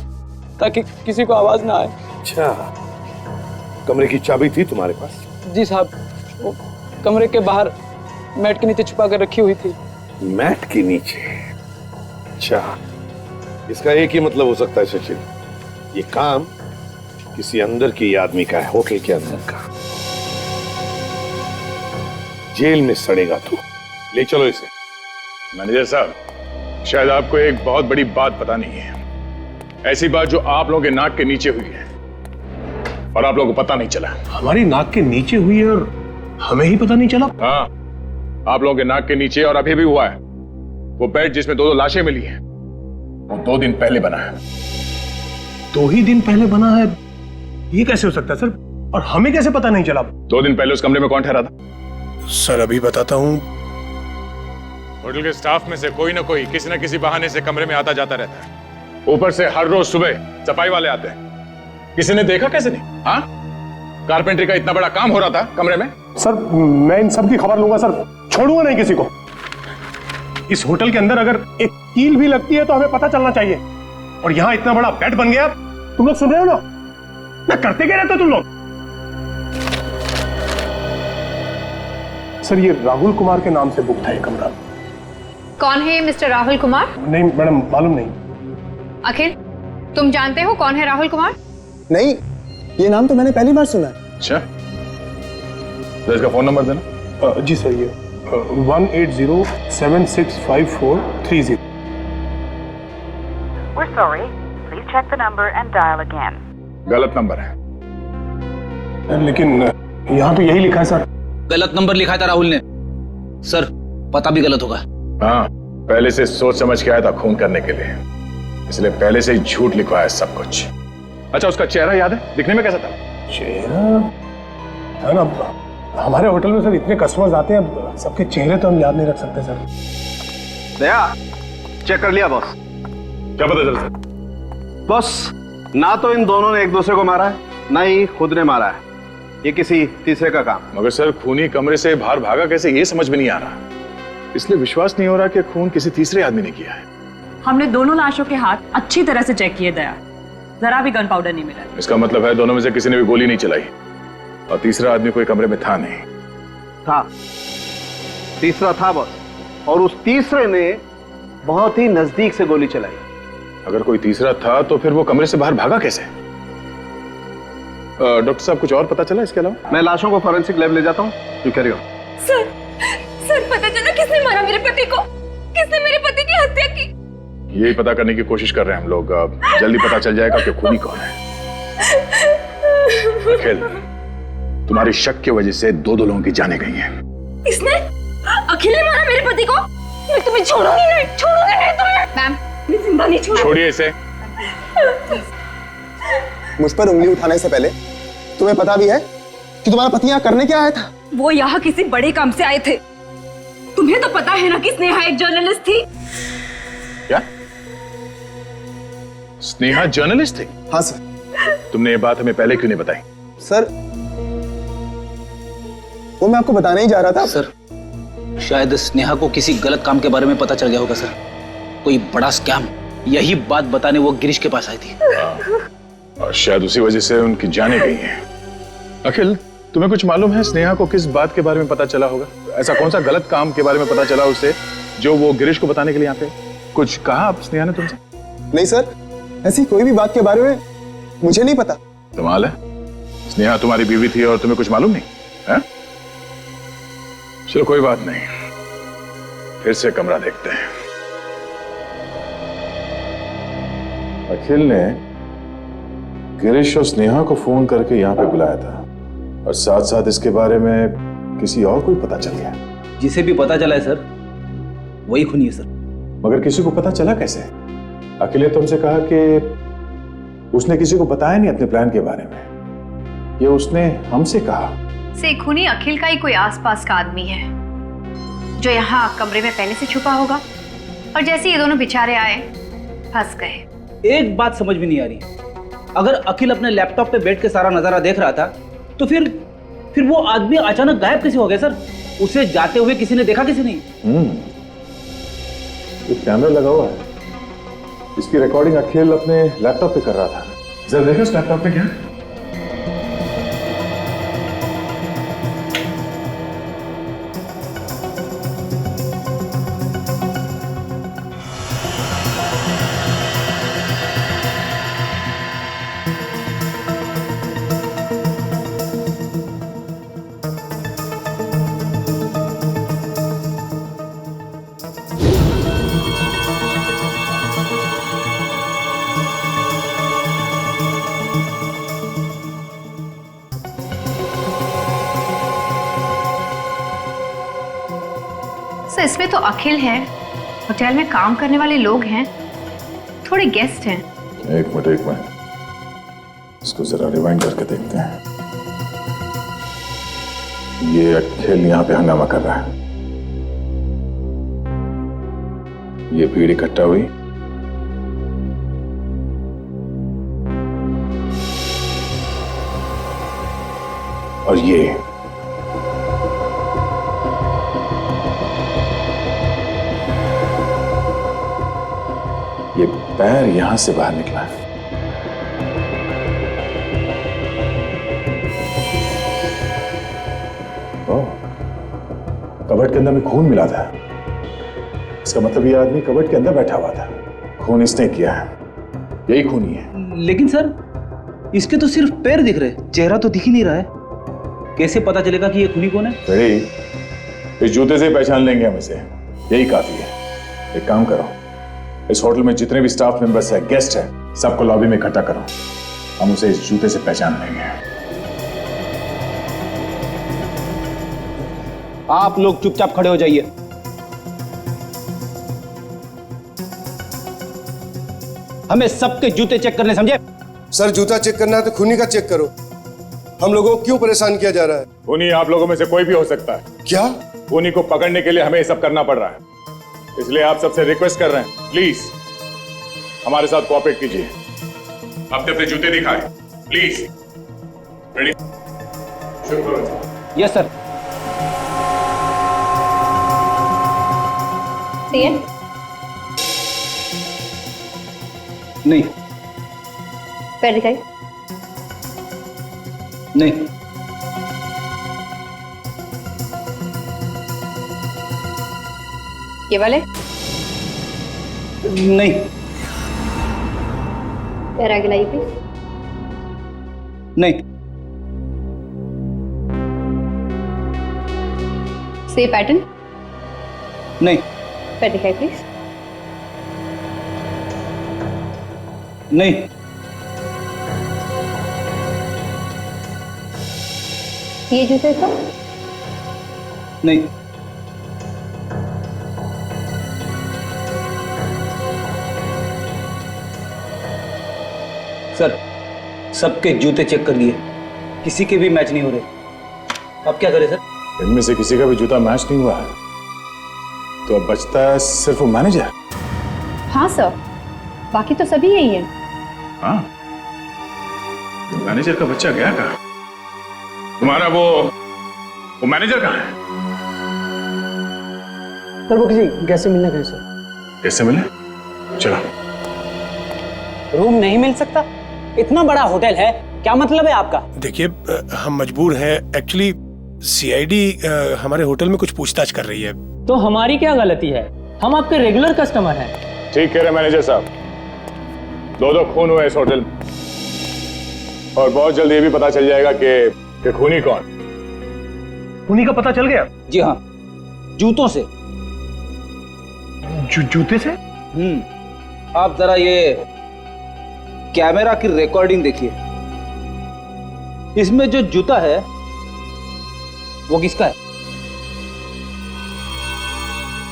ताकि किसी को आवाज ना आए। अच्छा, कमरे की चाबी थी तुम्हारे पास? जी साहब, वो कमरे के बाहर मैट के नीचे छुपा कर रखी हुई थी। मैट के नीचे? अच्छा, इसका एक ही मतलब हो सकता है सचिन, ये काम किसी अंदर के आदमी का है, होटल के अंदर का। जेल में सड़ेगा तू, ले चलो इसे। मैनेजर साहब, शायद आपको एक बहुत बड़ी बात पता नहीं है। ऐसी बात जो आप लोगों के नाक के नीचे हुई है और आप लोगों को पता नहीं चला। हमारी नाक के नीचे हुई है और हमें ही पता नहीं चला? हाँ, आप लोगों के नाक के नीचे और अभी भी हुआ है। वो बेड जिसमें 2 लाशें मिली हैं, वो 2 दिन पहले बना है। 2 ही दिन पहले बना है? ये कैसे हो सकता है सर? और हमें कैसे पता नहीं चला? 2 दिन पहले उस कमरे में कौन ठहरा था? सर अभी बताता हूँ। होटल के स्टाफ में से कोई ना कोई किसी न किसी बहाने से कमरे में आता जाता रहता है। ऊपर से हर रोज सुबह सफाई वाले आते हैं। किसी ने देखा कैसे नहीं? हाँ, कारपेंटरी का इतना बड़ा काम हो रहा था कमरे में। सर मैं इन सब की खबर लूंगा सर, छोड़ूंगा नहीं किसी को। इस होटल के अंदर अगर एक कील भी लगती है तो हमें पता चलना चाहिए। और यहाँ इतना बड़ा बेड बन गया, तुम लोग सुन रहे हो ना करते क्या रहते हो तुम लोग? सर ये राहुल कुमार के नाम से बुक था ये कमरा। कौन है ये मिस्टर राहुल कुमार? नहीं मैडम, मालूम नहीं। अखिल, तुम जानते हो कौन है राहुल कुमार? नहीं, ये नाम तो मैंने पहली बार सुना है। अच्छा, तो इसका फोन नंबर देना। जी सर, ये 180765430। We're sorry. Please check the number and dial again. गलत नंबर है। लेकिन यहाँ तो यही लिखा है सर। गलत नंबर लिखा था राहुल ने। सर पता भी गलत होगा। हाँ, पहले से सोच समझ के आया था खून करने के लिए, इसलिए पहले से ही झूठ लिखवाया सब कुछ। अच्छा, उसका चेहरा याद है? दिखने में कैसा था? चेहरा है ना, हमारे होटल में सर इतने कस्टमर्स आते हैं, सबके चेहरे तो हम याद नहीं रख सकते सर। दया, चेक कर लिया बॉस? क्या पता चल सर? बॉस, ना तो इन दोनों ने एक दूसरे को मारा है, ना ही खुद ने मारा है। ये किसी तीसरे का काम। मगर सर खूनी कमरे से बाहर भागा कैसे, ये समझ में नहीं आ रहा। इसलिए विश्वास नहीं हो रहा कि खून किसी तीसरे आदमी ने किया है। हमने दोनों लाशों के हाथ अच्छी तरह से चेक किए दया, जरा भी गन पाउडर नहीं मिला। इसका मतलब है दोनों में से किसी ने भी गोली नहीं चलाई और तीसरा आदमी कोई कमरे में था नहीं। था, तीसरा था बॉस, और उस तीसरे ने बहुत ही नजदीक से गोली चलाई। अगर कोई तीसरा था तो फिर वो कमरे से बाहर भागा कैसे? डॉक्टर साहब, कुछ और पता चला इसके अलावा? मैं लाशों को फॉरेंसिक लैब ले जाता हूँ। You carry on. सर पता चला किसने मारा मेरे पति को? किसने मेरे पति की हत्या की? यही पता करने की कोशिश कर रहे हैं हम लोग। जल्दी पता चल जाएगा कि खूनी कौन है। अखिल, तुम्हारी शक की वजह से 2 लोगों की जानें गई हैं। इसने? अखिल ने मारा मेरे पति को? मैं तुम्हें छोड़ूंगी नहीं तुम्हें। मैम, मैं जिंदा नहीं छोड़ूंगी। छोड़िए इसे। मुझ पर उंगली उठाने से पहले तुम्हें पता भी है कि तुम्हारा पति यहाँ करने क्या आया था? वो यहाँ किसी बड़े काम से आए थे। तुम्हें तो पता है ना कि स्नेहा एक जर्नलिस्ट थी। क्या? स्नेहा जर्नलिस्ट थी? हाँ सर। तुमने ये बात हमें पहले क्यों नहीं बताई? सर वो मैं आपको बताने ही जा रहा था। सर शायद स्नेहा को किसी गलत काम के बारे में पता चल गया होगा सर, कोई बड़ा स्कैम। यही बात बताने वो गिरीश के पास आई थी। और शायद उसी वजह से उनकी जानें गई हैं। अखिल, तुम्हें कुछ मालूम है स्नेहा को किस बात के बारे में पता चला होगा? ऐसा कौन सा गलत काम के बारे में पता चला उसे जो वो गिरीश को बताने के लिए यहाँ पे? कुछ कहा आप स्नेहा ने तुमसे? नहीं सर, ऐसी कोई भी बात के बारे में मुझे नहीं पता। कमाल है, स्नेहा तुम्हारी बीवी थी और तुम्हें कुछ मालूम नहीं है? चलो कोई बात नहीं, फिर से कमरा देखते हैं। अखिल ने गिरीश और स्नेहा को फोन करके यहाँ पे बुलाया था और साथ साथ इसके बारे में किसी और को भी पता चल गया। जिसे भी पता चला है सर, वही खूनी है सर। मगर किसी को पता चला कैसे? अखिल ने तुमसे कहा कि उसने किसी को बताया नहीं अपने प्लान के बारे में, ये उसने हमसे कहा। से खूनी अखिल का ही कोई आसपास का आदमी है जो यहाँ कमरे में पहले से छुपा होगा, और जैसे ये दोनों बेचारे आए फंस गए। एक बात समझ में नहीं आ रही, अगर अखिल अपने लैपटॉप पे बैठ के सारा नजारा देख रहा था तो फिर वो आदमी अचानक गायब कैसे हो गया सर? उसे जाते हुए किसी ने देखा, किसी नहीं? तो कैमरा लगा हुआ है, इसकी रिकॉर्डिंग अखिल अपने लैपटॉप पे कर रहा था। जरा देखो उस लैपटॉप पे क्या है। सर इसमें तो अखिल है, होटल में काम करने वाले लोग हैं, थोड़े गेस्ट हैं। एक मिनट, इसको जरा रिवाइंड करके देखते हैं। ये अखिल यहाँ पे हंगामा कर रहा है, ये भीड़ इकट्ठा हुई, और ये पैर यहां से बाहर निकला है। ओह, कबर्ड के अंदर में खून मिला था। इसका मतलब ये आदमी कबर्ड के अंदर बैठा हुआ था, खून इसने किया है, यही खूनी है। लेकिन सर इसके तो सिर्फ पैर दिख रहे, चेहरा तो दिख ही नहीं रहा है। कैसे पता चलेगा कि ये खूनी कौन है? रेडी, इस जूते से पहचान लेंगे हम इसे, यही काफी है। एक काम करो, इस होटल में जितने भी स्टाफ मेंबर्स है, गेस्ट है, सबको लॉबी में इकट्ठा करो, हम उसे इस जूते से पहचान लेंगे। आप लोग चुपचाप खड़े हो जाइए। हमें सबके जूते चेक करने, समझे? सर जूता चेक करना है तो खूनी का चेक करो, हम लोगों को क्यों परेशान किया जा रहा है? खूनी आप लोगों में से कोई भी हो सकता है। क्या? खूनी को पकड़ने के लिए हमें ये सब करना पड़ रहा है, इसलिए आप सबसे रिक्वेस्ट कर रहे हैं, प्लीज हमारे साथ कोऑपरेट कीजिए। अपने अपने जूते दिखाएं, प्लीज। रेडी? शुरू करो। Yes sir. नहीं। पैर दिखाई। नहीं। ये वाले? नहीं। पैर आगे लाइए प्लीज। नहीं। से पैटर्न? नहीं। पैर दिखाई प्लीज। नहीं। ये जूते का? नहीं। सर सबके जूते चेक कर लिए, किसी के भी मैच नहीं हो रहे। अब क्या करें सर? इनमें से किसी का भी जूता मैच नहीं हुआ है, तो अब बचता है सिर्फ वो मैनेजर। हाँ सर, बाकी तो सभी यही है। हाँ, मैनेजर का बच्चा गया कहाँ? तुम्हारा वो मैनेजर कहाँ है? सर वो किसी कैसे मिलने गए सर। कैसे मिले? चलो। रूम नहीं मिल सकता? इतना बड़ा होटल है, क्या मतलब है आपका? देखिए हम मजबूर हैं, एक्चुअली सीआईडी हमारे होटल में कुछ पूछताछ कर रही है। तो हमारी क्या गलती है? हम आपके रेगुलर कस्टमर हैं। ठीक कह रहे मैनेजर साहब, दो खून हुए इस होटल में, और बहुत जल्द ये भी पता चल जाएगा कि खूनी कौन। खूनी का पता चल गया? जी हाँ, जूतों से। जूते से? आप जरा ये कैमरा की रिकॉर्डिंग देखिए, इसमें जो जूता है वो किसका है?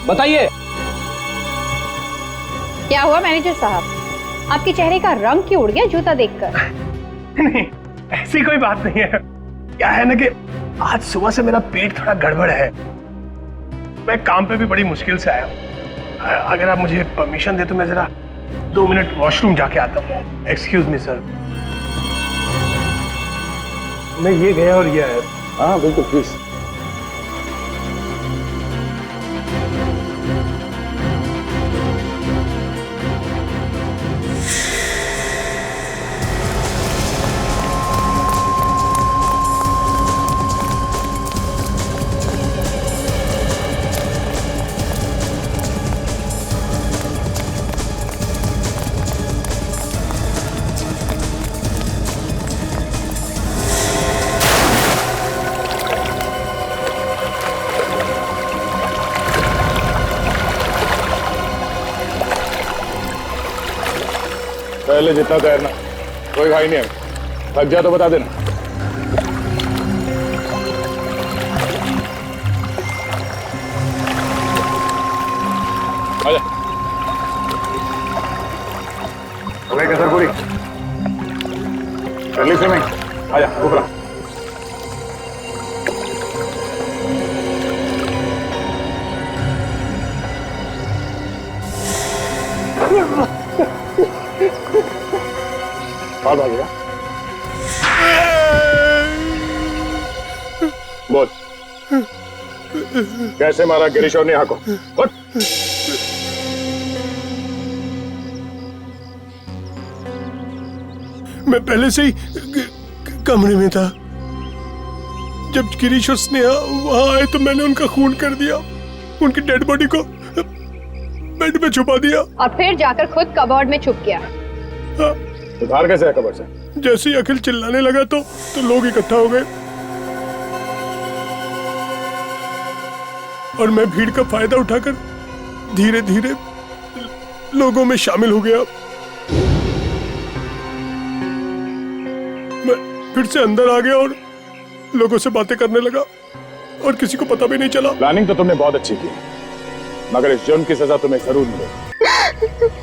बताइए। क्या हुआ मैनेजर साहब, आपके चेहरे का रंग क्यों उड़ गया जूता देखकर? नहीं, ऐसी कोई बात नहीं है। क्या है ना कि आज सुबह से मेरा पेट थोड़ा गड़बड़ है, मैं काम पे भी बड़ी मुश्किल से आया हूँ। अगर आप मुझे परमिशन दे तो मैं जरा 2 मिनट वॉशरूम जाके आता हूँ। Excuse me sir. मैं ये गया और ये आया। हाँ बिल्कुल, प्लीज। पहले जितना तैरना, कोई भाई नहीं है, थक जा तो बता देना। आजा। अबे कसर पूरी कर ली स्विमिंग, आजा ऊपर। आ भागेगा। बोल कैसे मारा गिरीश और नेहा को? बोल। मैं पहले से ही कमरे में था। जब गिरीश और स्नेहा वहां आए तो मैंने उनका खून कर दिया, उनकी डेड बॉडी को बेड में छुपा दिया और फिर जाकर खुद कबर्ड में छुप गया। उधार कैसे है कबर से? जैसे ही अखिल चिल्लाने लगा तो लोग इकट्ठा हो गए और मैं भीड़ का फायदा उठाकर धीरे धीरे लोगों में शामिल हो गया। मैं फिर से अंदर आ गया और लोगों से बातें करने लगा और किसी को पता भी नहीं चला। प्लानिंग तो तुमने बहुत अच्छी की, मगर इस जुर्म की सजा तुम्हें जरूर मिलेगी।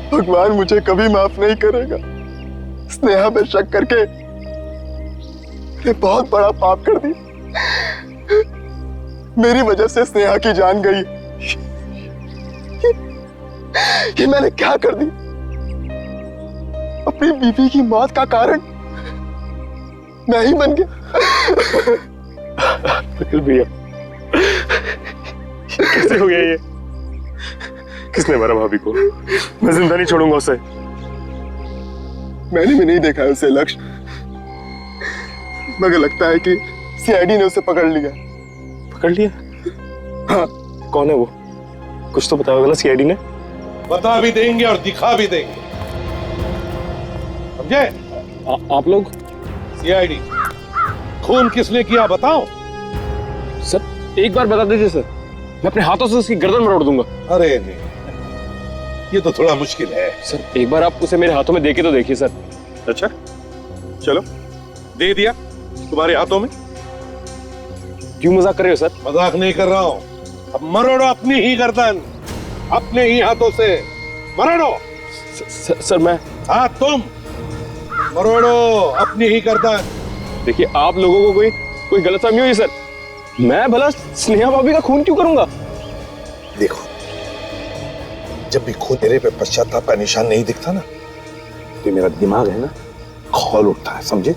भगवान मुझे कभी माफ नहीं करेगा। स्नेहा पे शक करके मैंने बहुत बड़ा पाप कर दिया। मेरी वजह से स्नेहा की जान गई। ये मैंने क्या कर दी? अपनी बीवी की मौत का कारण मैं ही बन गया। भैया कैसे हो गया ये? किसने मारा भाभी को? मैं जिंदा नहीं छोड़ूंगा उसे। मैंने भी नहीं देखा है उसे लक्ष्य, मगर लगता है कि सीआईडी ने उसे पकड़ लिया। पकड़ लिया? हाँ। कौन है वो? कुछ तो बताओगे ना सीआईडी ने? बता भी देंगे और दिखा भी देंगे, समझे? आप लोग? सीआईडी। खून किसने किया बताओ? सर एक बार बता दीजिए सर, मैं अपने हाथों से उसकी गर्दन मरोड़ दूंगा। अरे नहीं, ये तो थोड़ा मुश्किल है। सर एक बार आप उसे मेरे हाथों में देके तो देखिए सर। अच्छा चलो, दे दिया तुम्हारे हाथों में। क्यों मजाक कर रहे हो सर? मजाक नहीं कर रहा हूं। अब मरोड़ो अपनी ही गर्दन, अपने ही हाथों से मरोड़ो। सर मैं? हाँ तुम मरोड़ो अपनी ही गर्दन। देखिए आप लोगों को कोई गलतफहमी हुई सर। मैं भला स्नेहा भाभी का खून क्यों करूंगा? देखो, जब भी खून तेरे पे पश्चाताप का निशान नहीं दिखता ना, तो मेरा दिमाग है ना खौल उठता है, समझे?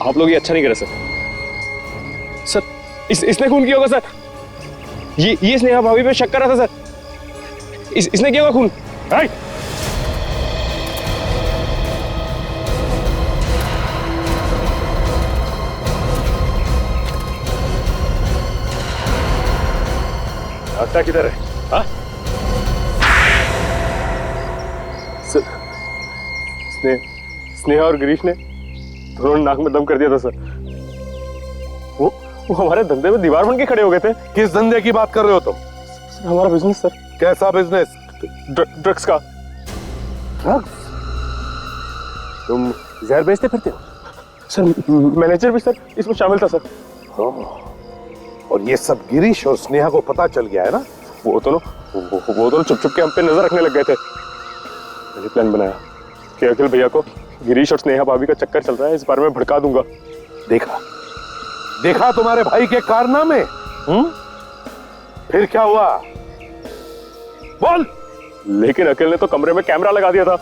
आप लोग ये अच्छा नहीं करे सर। सर इसने खून किया होगा सर। ये स्नेहा भाभी पे शक कर रहा था सर। इसने किया होगा खून। रास्ता किधर है? हाँ? स्नेहा और गिरीश ने दोनों नाक में दम कर दिया था सर। वो हमारे धंधे में दीवार बन के खड़े हो गए थे। किस धंधे की बात कर रहे हो तुम? सर हमारा बिजनेस सर। कैसा बिजनेस? ड्रग्स का। ड्रग्स? तुम जहर बेचते फिरते हो? सर मैनेजर भी सर इसमें शामिल था सर। और ये सब गिरीश और स्नेहा को पता चल गया है ना? वो दोनों चुप चुप के हम पे नजर रखने लग गए थे। मैंने प्लान बनाया कि अखिल भैया को गिरीश और स्नेहा भाभी का चक्कर चल रहा है, इस बारे में भड़का दूंगा। देखा तुम्हारे भाई के कारनामे? फिर क्या हुआ? बोल। लेकिन अखिल ने तो कमरे में कैमरा लगा दिया था।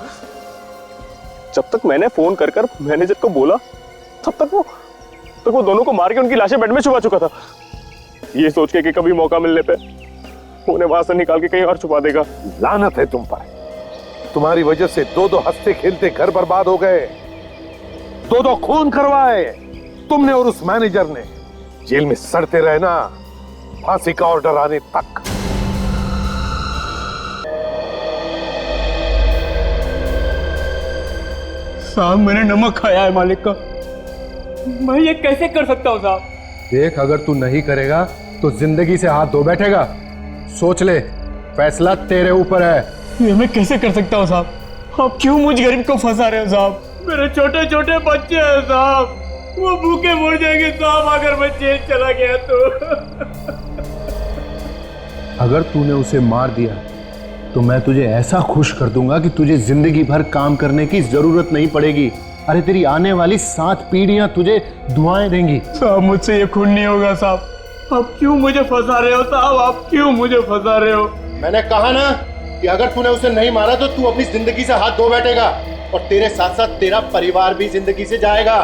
जब तक मैंने फोन कर मैनेजर को बोला, तब तक वो दोनों को मार के उनकी लाशें बेड में छुपा चुका था, ये सोच के कि कभी मौका मिलने पे उन्हें वहां से निकाल के कहीं और छुपा देगा। लानत है तुम पर। तुम्हारी वजह से दो हंसते खेलते घर बर्बाद हो गए, दो खून करवाए तुमने और उस मैनेजर ने। जेल में सड़ते रहना फांसी का ऑर्डर आने तक। साहब मैंने नमक खाया है मालिक का, मैं ये कैसे कर सकता हूँ साहब? देख, अगर तू नहीं करेगा तो जिंदगी से हाथ धो बैठेगा। सोच ले, फैसला तेरे ऊपर है। ये मैं कैसे कर सकता हूँ साहब? आप क्यों मुझ गरीब को फंसा रहे हो साहब? मेरे छोटे छोटे बच्चे हैं साहब, वो भूखे मर जाएंगे साहब अगर मैं जेल चला गया तो। अगर तूने उसे मार दिया तो मैं तुझे ऐसा खुश कर दूंगा कि तुझे जिंदगी भर काम करने की जरूरत नहीं पड़ेगी। अरे तेरी आने वाली 7 पीढ़ियां तुझे दुआएं देंगी। साहब मुझसे ये खून नहीं होगा साहब। आप क्यों मुझे फंसा रहे हो साहब? आप क्यों मुझे फंसा रहे हो? मैंने कहा ना कि अगर तूने उसे नहीं मारा तो तू अपनी जिंदगी से हाथ धो बैठेगा और तेरे साथ साथ तेरा परिवार भी जिंदगी से जाएगा।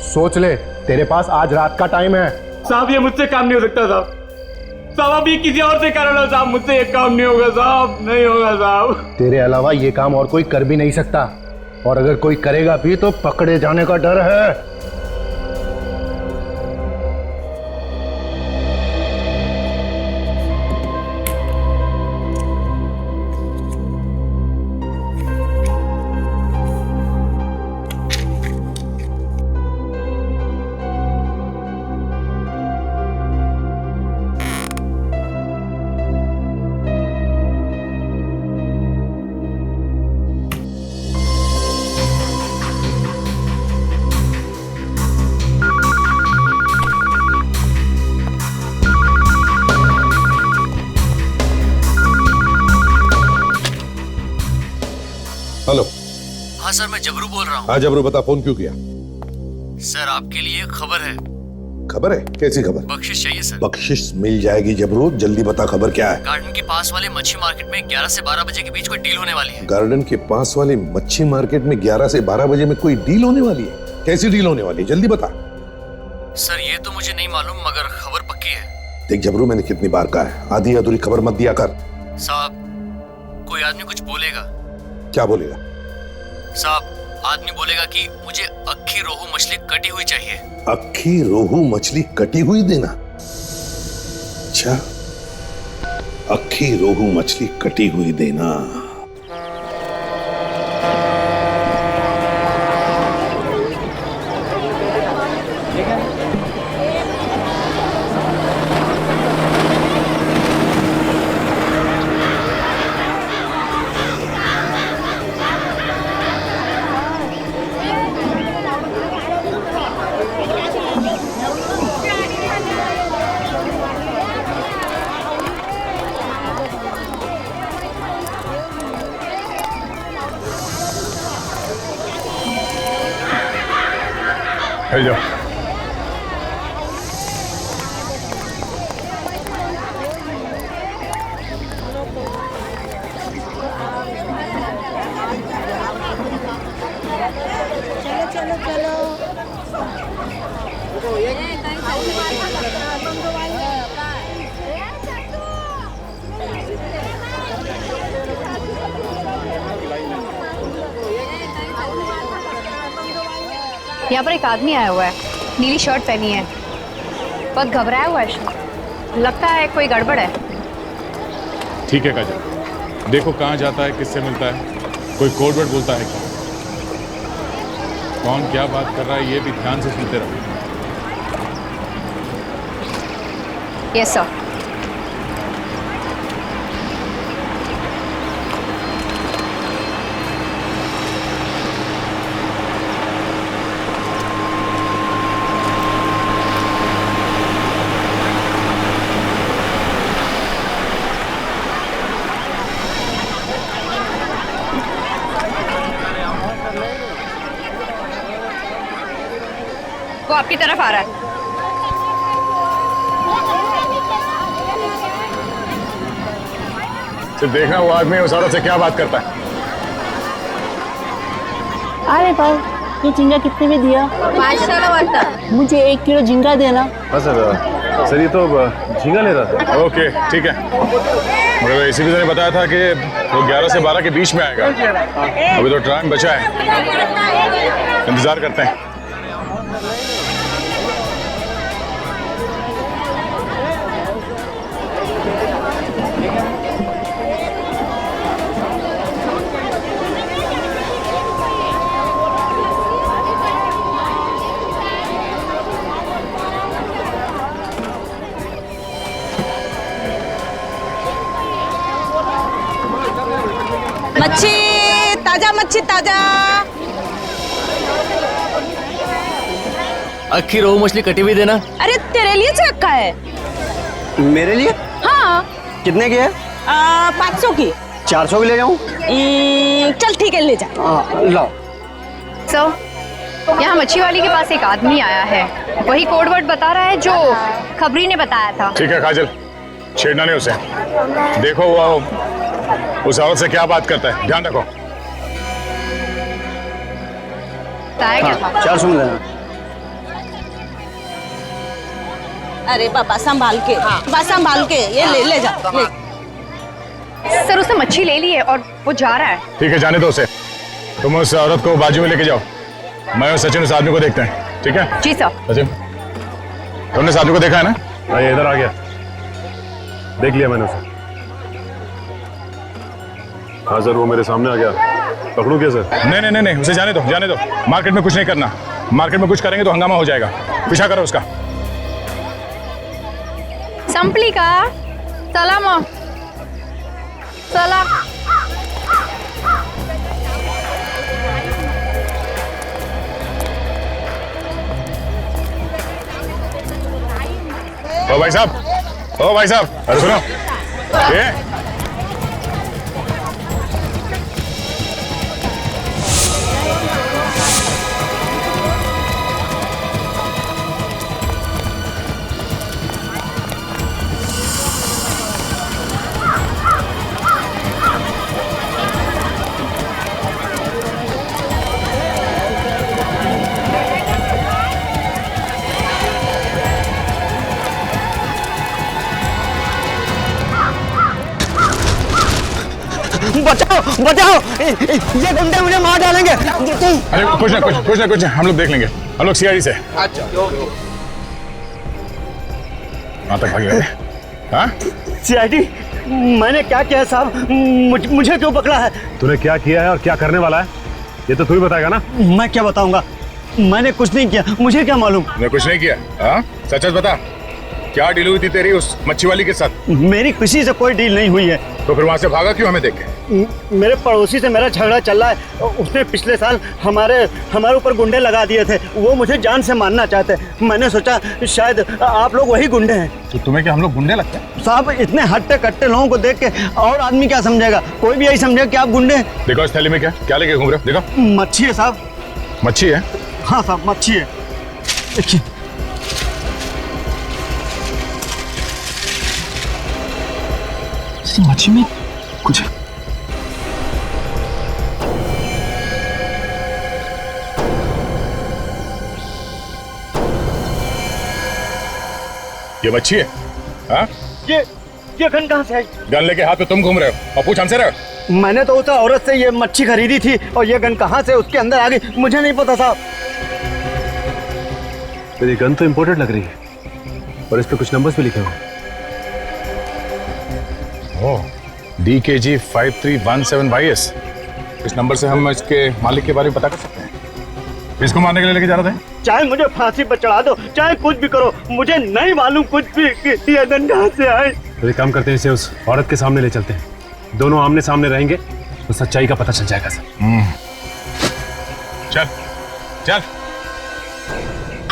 सोच ले, तेरे पास आज रात का टाइम है। साहब ये मुझसे काम नहीं हो सकता साहब। साहब आप ये किसी और से कर लो साहब, मुझसे ये काम नहीं होगा साहब, नहीं होगा साहब। तेरे अलावा ये काम और कोई कर भी नहीं सकता, और अगर कोई करेगा भी तो पकड़े जाने का डर है। हेलो। हाँ सर, मैं जबरू बोल रहा हूँ। हाँ जबरू, बता फोन क्यों किया? सर आपके लिए एक खबर है। खबर है? कैसी खबर? बख्शिश चाहिए सर। बख्शिश मिल जाएगी जबरू, जल्दी बता खबर क्या है। गार्डन के पास वाले मच्छी मार्केट में 11 से 12 बजे के बीच कोई डील होने वाली है। गार्डन के पास वाले मच्छी मार्केट में 11 से 12 बजे में कोई डील होने वाली है? कैसी डील होने वाली है, जल्दी बता। सर ये तो मुझे नहीं मालूम, मगर खबर पक्की है। देख जबरू, मैंने कितनी बार कहा है, आधी अधूरी खबर मत दिया कर। साहब कोई आदमी कुछ बोलेगा। क्या बोलेगा? साहब आदमी बोलेगा कि मुझे अक्खी रोहू मछली कटी हुई चाहिए। अक्खी रोहू मछली कटी हुई देना? अच्छा, अक्खी रोहू मछली कटी हुई देना। जाओ। यहाँ पर एक आदमी आया हुआ है, नीली शर्ट पहनी है, बहुत घबराया हुआ है, लगता है कोई गड़बड़ है। ठीक है काजल, देखो कहाँ जाता है, किससे मिलता है, कोई कोड वर्ड बोलता है क्या, कौन क्या बात कर रहा है, ये भी ध्यान से सुनते रहो। Yes sir. वो आपकी तरफ आ रहा है। सिर्फ देखना वो आदमी उस औरत से क्या बात करता है। अरे भाई, ये झींगा कितने में दिया? 500 वाला। मुझे 1 किलो झींगा देना। हाँ सर ये तो झींगा ले रहा था। ओके ठीक है, मगर इसी भी ने बताया था कि वो 11 से 12 के बीच में आएगा। अभी तो टाइम बचा है, इंतजार करते हैं। मच्छी ताजा, मच्छी ताजा। अक्खी रोहू मछली कटी हुई देना। अरे तेरे लिए से रखा है। मेरे लिए? हाँ। कितने की है? 500 की। 400 की ले जाऊं? चल ठीक है, ले जा। लाओ। यहाँ मच्छी वाली के पास एक आदमी आया है, वही कोड वर्ड बता रहा है जो खबरी ने बताया था। ठीक है काजल, छेड़ना नहीं उसे। देखो वो उस औरत से क्या बात करता है, ध्यान रखो। हाँ, 400 में देना। अरे बाबा संभाल के, बस संभाल के, ये ले जा। ले। सर उसने मच्छी ले ली है और वो जा रहा है। ठीक है, जाने दो उसे। तुम उस औरत को बाजू में लेके जाओ, मैं और सचिन उस आदमी को देखते हैं। ठीक है जी सर। सचिन, तुमने इस आदमी को देखा है ना? हाँ, ये इधर आ गया, देख लिया मैंने उसे। हाँ सर, वो मेरे सामने आ गया, पकड़ू क्या सर? नहीं नहीं नहीं, उसे जाने दो, जाने दो। मार्केट में कुछ नहीं करना, मार्केट में कुछ करेंगे तो हंगामा हो जाएगा। पीछा करो उसका। संपली का सलाम सलाम। ओ भाई साहब, ओ भाई साहब, अरे सुनो ये बचाओ बचाओ, ये गुंडे मुझे मार डालेंगे। अरे कुछ ना कुछ हम लोग देख लेंगे। हम लोग सीआईडी से। अच्छा वहां तक भाग गए। हाँ सीआईडी, मैंने क्या किया साहब? मुझे क्यों पकड़ा है? तूने क्या किया है और क्या करने वाला है, ये तो तू ही बताएगा ना। मैं क्या बताऊंगा? मैंने कुछ नहीं किया, मुझे क्या मालूम? तूने कुछ नहीं किया? हाँ सच सच बता, क्या डील हुई थी तेरी उस मच्छी वाली के साथ? मेरी किसी से कोई डील नहीं हुई है। तो फिर वहां से भागा क्यों हमें देख के? मेरे पड़ोसी से मेरा झगड़ा चल रहा है। उसने पिछले साल हमारे ऊपर गुंडे लगा दिए थे, वो मुझे जान से मारना चाहते। मैंने सोचा शायद आप लोग वही गुंडे हैं। तो तुम्हें क्या हम लोग गुंडे लगते हैं? साहब इतने हट्टे कट्टे लोगों को देख के और आदमी क्या समझेगा? कोई भी यही समझेगा कि आप गुंडे हैं। देखो इस थैली में क्या लेके घूम रहे हो? देखो मच्छी है साहब। मच्छी है? हाँ साहब मच्छी है, देखिए। मच्छी में कुछ है। ये मच्छी है? हाँ ये गन कहाँ से आई? गन लेके हाथ में तुम घूम रहे हो और पूछ हमसे रहे हो? मैंने तो उस औरत से ये मच्छी खरीदी थी और ये गन कहाँ से उसके अंदर आ गई मुझे नहीं पता साहब। मेरी गन तो इंपोर्टेड लग रही है और इस पे कुछ नंबर्स भी लिखे हुए। DKG 5317YS। इस नंबर से हम इसके मालिक के बारे में पता कर सकते हैं। इसको मारने के लिए लेके जा रहे थे? चाहे मुझे फांसी पर चढ़ा दो, चाहे कुछ भी करो, मुझे नहीं मालूम कुछ भी कि ये गन कहाँ से आए। तो एक काम करते हैं, इसे उस औरत के सामने ले चलते हैं, दोनों आमने सामने रहेंगे तो सच्चाई का पता चल जाएगा सर। चल चल।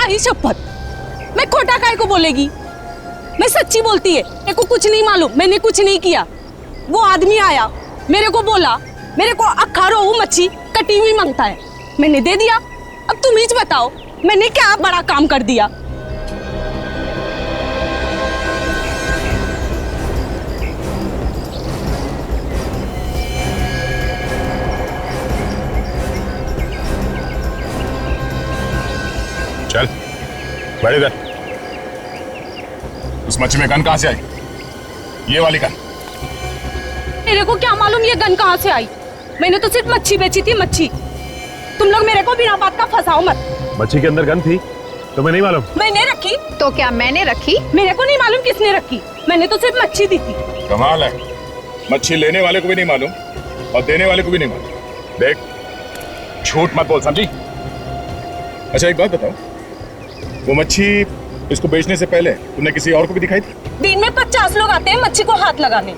आई शपथ, मैं खोटा काय को बोलेगी? मैं सच्ची बोलती है, मेरे को कुछ नहीं मालूम, मैंने कुछ नहीं किया। वो आदमी आया, मेरे को बोला मेरे को अक्खा रोहू मच्छी कटी हुई मांगता है, मैंने दे दिया। अब तुम ही बताओ मैंने क्या बड़ा काम कर दिया? चल बैठ इधर। उस मच्छी में गन कहाँ से आई? ये वाली गन? मेरे को क्या मालूम ये गन कहाँ से आई? मैंने तो सिर्फ मच्छी बेची थी, मच्छी। तुम लोग मेरे को बिना बात का फंसाओ मत। मच्छी के अंदर गन थी, तुम्हें नहीं मालूम? मैंने रखी। तो क्या मैंने रखी? मेरे को नहीं मालूम किसने रखी, मैंने तो सिर्फ मच्छी दी थी। कमाल है, मच्छी लेने वाले को भी नहीं मालूम और देने वाले को भी नहीं मालूम। देख झूठ मत बोल, समझी? अच्छा एक बात बताओ, वो मच्छी इसको बेचने से पहले तुमने किसी और को भी दिखाई थी? दिन में 50 लोग आते हैं मच्छी को हाथ लगाने।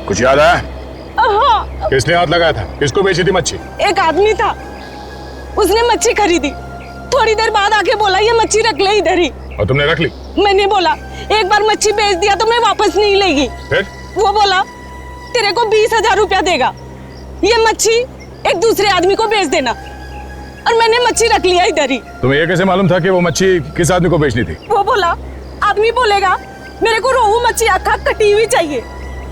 कुछ याद आया? हाँ। किसने हाथ लगाया था? किसको बेची थी मच्छी? एक आदमी था, उसने मच्छी खरीदी, थोड़ी देर बाद आके बोला ये मच्छी रख ले इधर ही। और तुमने रख ली? मैंने बोला एक बार मच्छी बेच दिया तो मैं वापस नहीं लेगी। फिर वो बोला तेरे को 20,000 रुपया देगा, ये मच्छी एक दूसरे आदमी को बेच देना, और मैंने मच्छी रख लिया इधर ही। तुम्हें ये कैसे मालूम था कि वो मच्छी किस आदमी को बेचनी थी? वो बोला आदमी बोलेगा मेरे को रोहू मच्छी अखा कटी हुई चाहिए,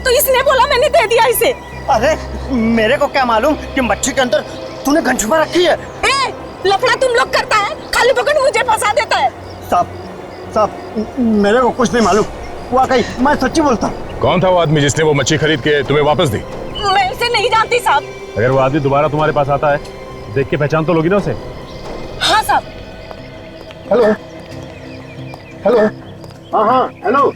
तो इसने बोला मैंने दे दिया इसे। अरे मेरे को क्या मालूम कि मच्छी के अंदर तूने गन छुपा रखी है। ए, लफड़ा तुम लोग करता है, खाली पकड़ मुझे फंसा देता है। साहब मेरे को कुछ नहीं मालूम, वाकई मैं सच्ची बोलता हूँ। कौन था वो आदमी जिसने वो मच्छी खरीद के तुम्हें वापस दी? मैं इसे नहीं जानती साहब। अगर वो आदमी दोबारा तुम्हारे पास आता है, देख के पहचान तो लोगी ना उसे? हाँ साहब। हेलो हेलो, हाँ हेलो।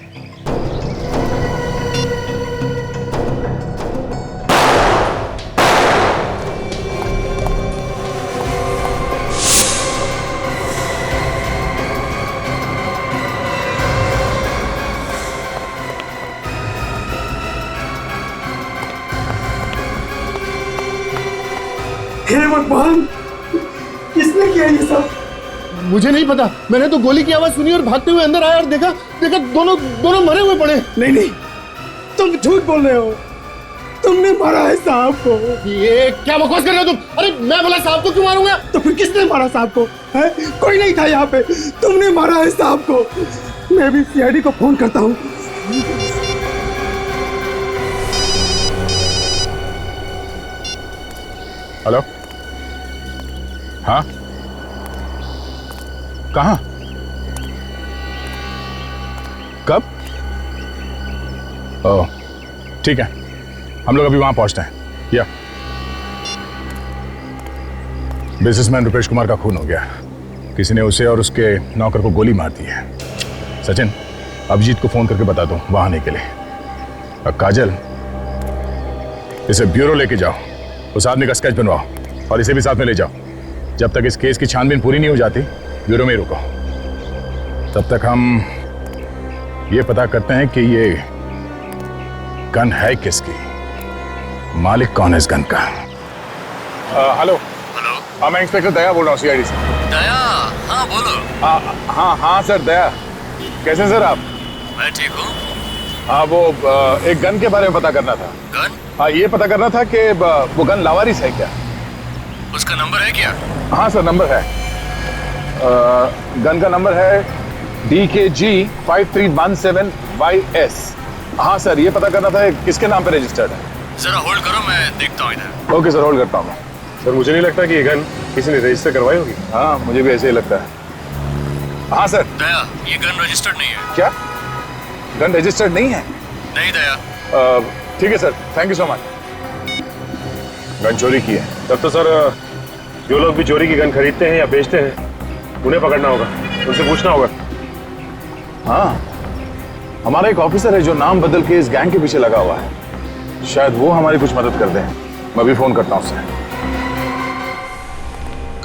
हे भगवान, किसने किया ये सब? मुझे नहीं पता, मैंने तो गोली की आवाज सुनी और भागते हुए अंदर आया और देखा दोनों मरे हुए पड़े। नहीं, तुम झूठ बोल रहे हो, तुमने मारा है साहब को। ये क्या बकवास कर रहे हो तुम? अरे मैं बोला साहब को क्यों मारूंगा? तो फिर किसने मारा साहब को? है? कोई नहीं था यहाँ पे, तुमने मारा है साहब को। मैं भी सीआईडी को फोन करता हूँ। हेलो, हाँ, कहाँ, कब? ओह ठीक है, हम लोग अभी वहां पहुंचते हैं। या बिजनेसमैन रुपेश कुमार का खून हो गया, किसी ने उसे और उसके नौकर को गोली मार दी है। सचिन, अभिजीत को फोन करके बता दो वहां आने के लिए। और काजल, इसे ब्यूरो लेके जाओ, उस आदमी का स्केच बनवाओ और इसे भी साथ में ले जाओ। जब तक इस केस की छानबीन पूरी नहीं हो जाती, ब्यूरो में ही रुको। तब तक हम ये पता करते हैं कि ये गन है किसकी, मालिक कौन है इस गन का। हेलो, हाँ मैं इंस्पेक्टर दया बोल रहा हूँ सीआईडी से। दया, हाँ बोलो। हाँ सर, दया। कैसे सर आप? मैं ठीक हूँ। हाँ वो एक गन के बारे में पता करना था। गन? हाँ ये पता करना था कि वो गन लावारिस है क्या? उसका नंबर है क्या? हाँ सर, नंबर है। गन का नंबर है DKG 5317YS। हाँ सर, ये पता करना था किसके नाम पे रजिस्टर्ड है। जरा होल्ड करो, मैं देखता हूँ इधर। ओके सर, होल्ड करता हूँ मैं। सर मुझे नहीं लगता कि ये गन किसी ने रजिस्टर करवाई होगी। हाँ मुझे भी ऐसे ही लगता है। हाँ सर। दया, ये गन रजिस्टर्ड नहीं है। क्या? गन रजिस्टर्ड नहीं है? नहीं दया। ठीक है sir, thank you so much. Gun चोरी की है। तब तो सर जो लोग भी चोरी की गन खरीदते हैं या बेचते हैं, उन्हें पकड़ना होगा, उनसे पूछना होगा। हाँ, हमारा एक ऑफिसर है जो नाम बदल के इस गैंग के पीछे लगा हुआ है, शायद वो हमारी कुछ मदद कर दें। मैं भी फोन करता हूँ उससे।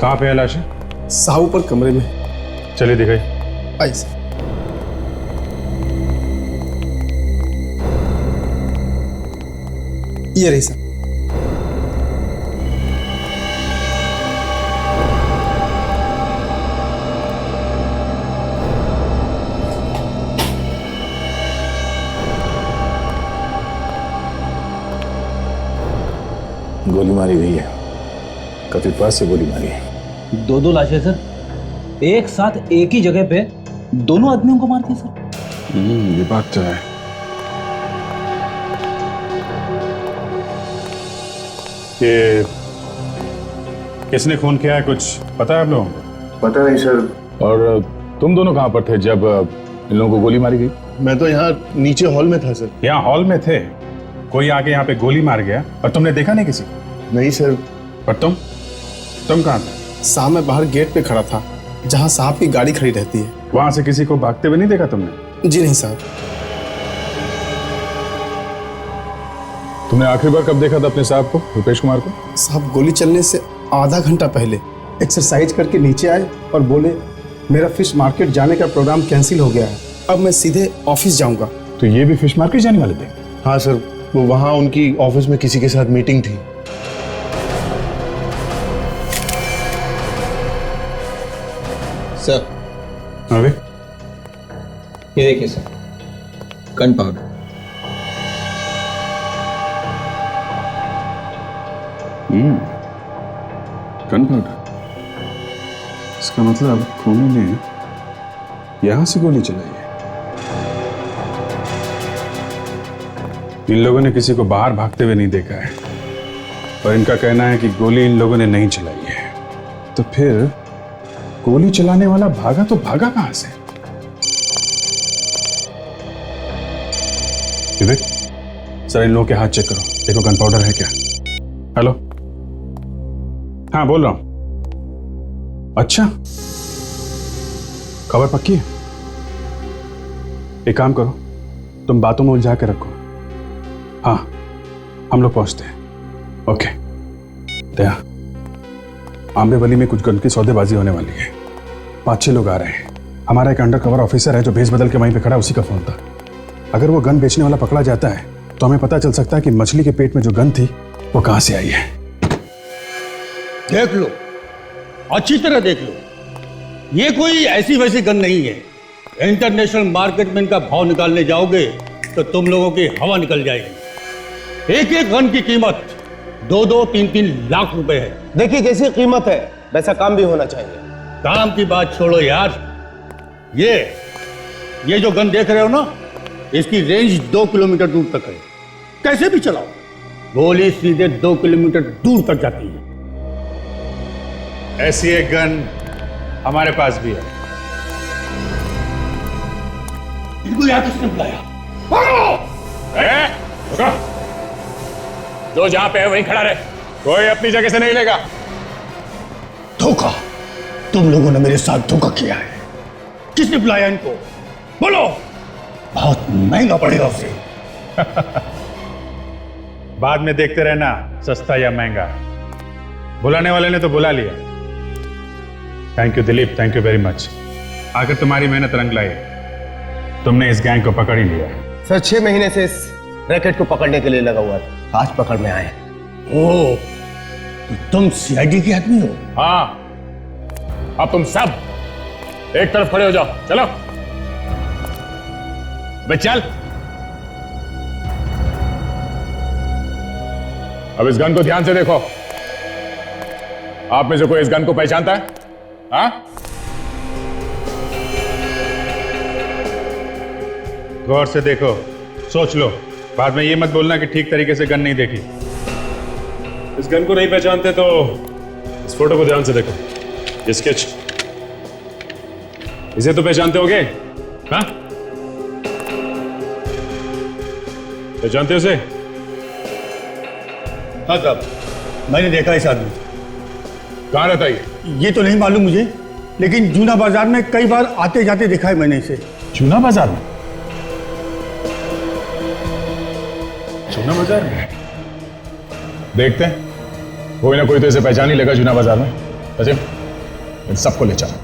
कहाँ पे है लाशें? साहू पर कमरे में। चलिए दिखाई। आई सर। ये रही सर। गोली मारी गई है, कथित पास से गोली मारी है। दो लाशें सर, एक साथ एक ही जगह पे दोनों आदमियों को मार दिया सर। ये बात तो है। ये किसने खून किया है, कुछ पता है आप लोगों को? पता नहीं सर। और तुम दोनों कहाँ पर थे जब इन लोगों को गोली मारी गई? मैं तो यहाँ नीचे हॉल में था सर। यहाँ हॉल में थे, कोई आके यहाँ पे गोली मार गया और तुमने देखा नहीं किसी? नहीं सर। पर तुम कहाँ थे? साहब मैं बाहर गेट पे खड़ा था, जहाँ साहब की गाड़ी खड़ी रहती है। वहां से किसी को भागते हुए नहीं देखा तुमने? जी नहीं साहब। तुमने आखिरी बार कब देखा था अपने साहब को, रुपेश कुमार को? साहब गोली चलने से आधा घंटा पहले एक्सरसाइज करके नीचे आए और बोले मेरा फिश मार्केट जाने का प्रोग्राम कैंसिल हो गया है, अब मैं सीधे ऑफिस जाऊंगा। तो ये भी फिश मार्केट जाने वाले थे? हाँ सर, वो वहाँ उनकी ऑफिस में किसी के साथ मीटिंग थी। सर अबे ये देखिए sir, gun powder. Gun powder. इसका मतलब खूनी ने यहां से गोली चलाई है। इन लोगों ने किसी को बाहर भागते हुए नहीं देखा है और इनका कहना है कि गोली इन लोगों ने नहीं चलाई है। तो फिर गोली चलाने वाला भागा तो भागा कहां से? विवेक, सर इन लोगों के हाथ चेक करो, देखो गन पाउडर है क्या। हेलो, हाँ बोल रहा हूं। अच्छा, खबर पक्की है? एक काम करो, तुम बातों में उलझा के रखो। हाँ, हम लोग पहुंचते हैं। ओके। दया, आंबेवली में कुछ गन की सौदेबाजी होने वाली है। 5-6 लोग आ रहे हैं। हमारा एक अंडर कवर ऑफिसर है जो भेस बदल के वहीं पे खड़ा, उसी का फोन था। अगर वो गन बेचने वाला पकड़ा जाता है तो हमें पता चल सकता है कि मछली के पेट में जो गन थी वो कहां से आई है। देख लो, अच्छी तरह देख लो, ये कोई ऐसी वैसी गन नहीं है। इंटरनेशनल मार्केट में इनका भाव निकालने जाओगे तो तुम लोगों की हवा निकल जाएगी। एक एक गन की कीमत 2-2, 3-3 लाख रुपए है। देखिए जैसी कीमत है वैसा काम भी होना चाहिए। काम की बात छोड़ो यार, ये जो गन देख रहे हो ना, इसकी रेंज 2 किलोमीटर दूर तक है। कैसे भी चलाओ, गोली सीधे 2 किलोमीटर दूर तक जाती है। ऐसी एक गन हमारे पास भी है। इनको यहाँ किसने बुलाया? जो जहां पे है वहीं खड़ा रहे, कोई अपनी जगह से नहीं लेगा। धोखा, तुम लोगों ने मेरे साथ धोखा किया है। किसने बुलाया इनको? बोलो, बहुत महंगा पड़ेगा उसे। बाद में देखते रहना सस्ता या महंगा। बुलाने वाले ने तो बुला लिया। Thank you Dilip, thank you very much. आखिर तुम्हारी मेहनत रंग लाई, तुमने इस गैंग को पकड़ ही लिया। सर 6 महीने से इस रैकेट को पकड़ने के लिए लगा हुआ था, आज पकड़ में आए। ओह, तो तुम सीआईडी के आदमी हो? हाँ, अब तुम सब एक तरफ खड़े हो जाओ। चलो बे चल। अब इस गन को ध्यान से देखो। आप में से कोई इस गन को पहचानता है? हाँ? गौर से देखो, सोच लो, बाद में ये मत बोलना कि ठीक तरीके से गन नहीं देखी। इस गन को नहीं पहचानते तो इस फोटो को ध्यान से देखो, ये स्केच, इसे तो पहचानते होगे? हाँ, पहचानते हो उसे? हाँ साहब, मैंने देखा इस आदमी। कहाँ रहता है ये तो नहीं मालूम मुझे, लेकिन जूना बाजार में कई बार आते जाते देखा है मैंने इसे। जूना बाजार में? जूना बाजार में देखते हैं, कोई ना कोई तो इसे पहचान ही लेगा जूना बाजार में। सचिन, इन सबको ले चल।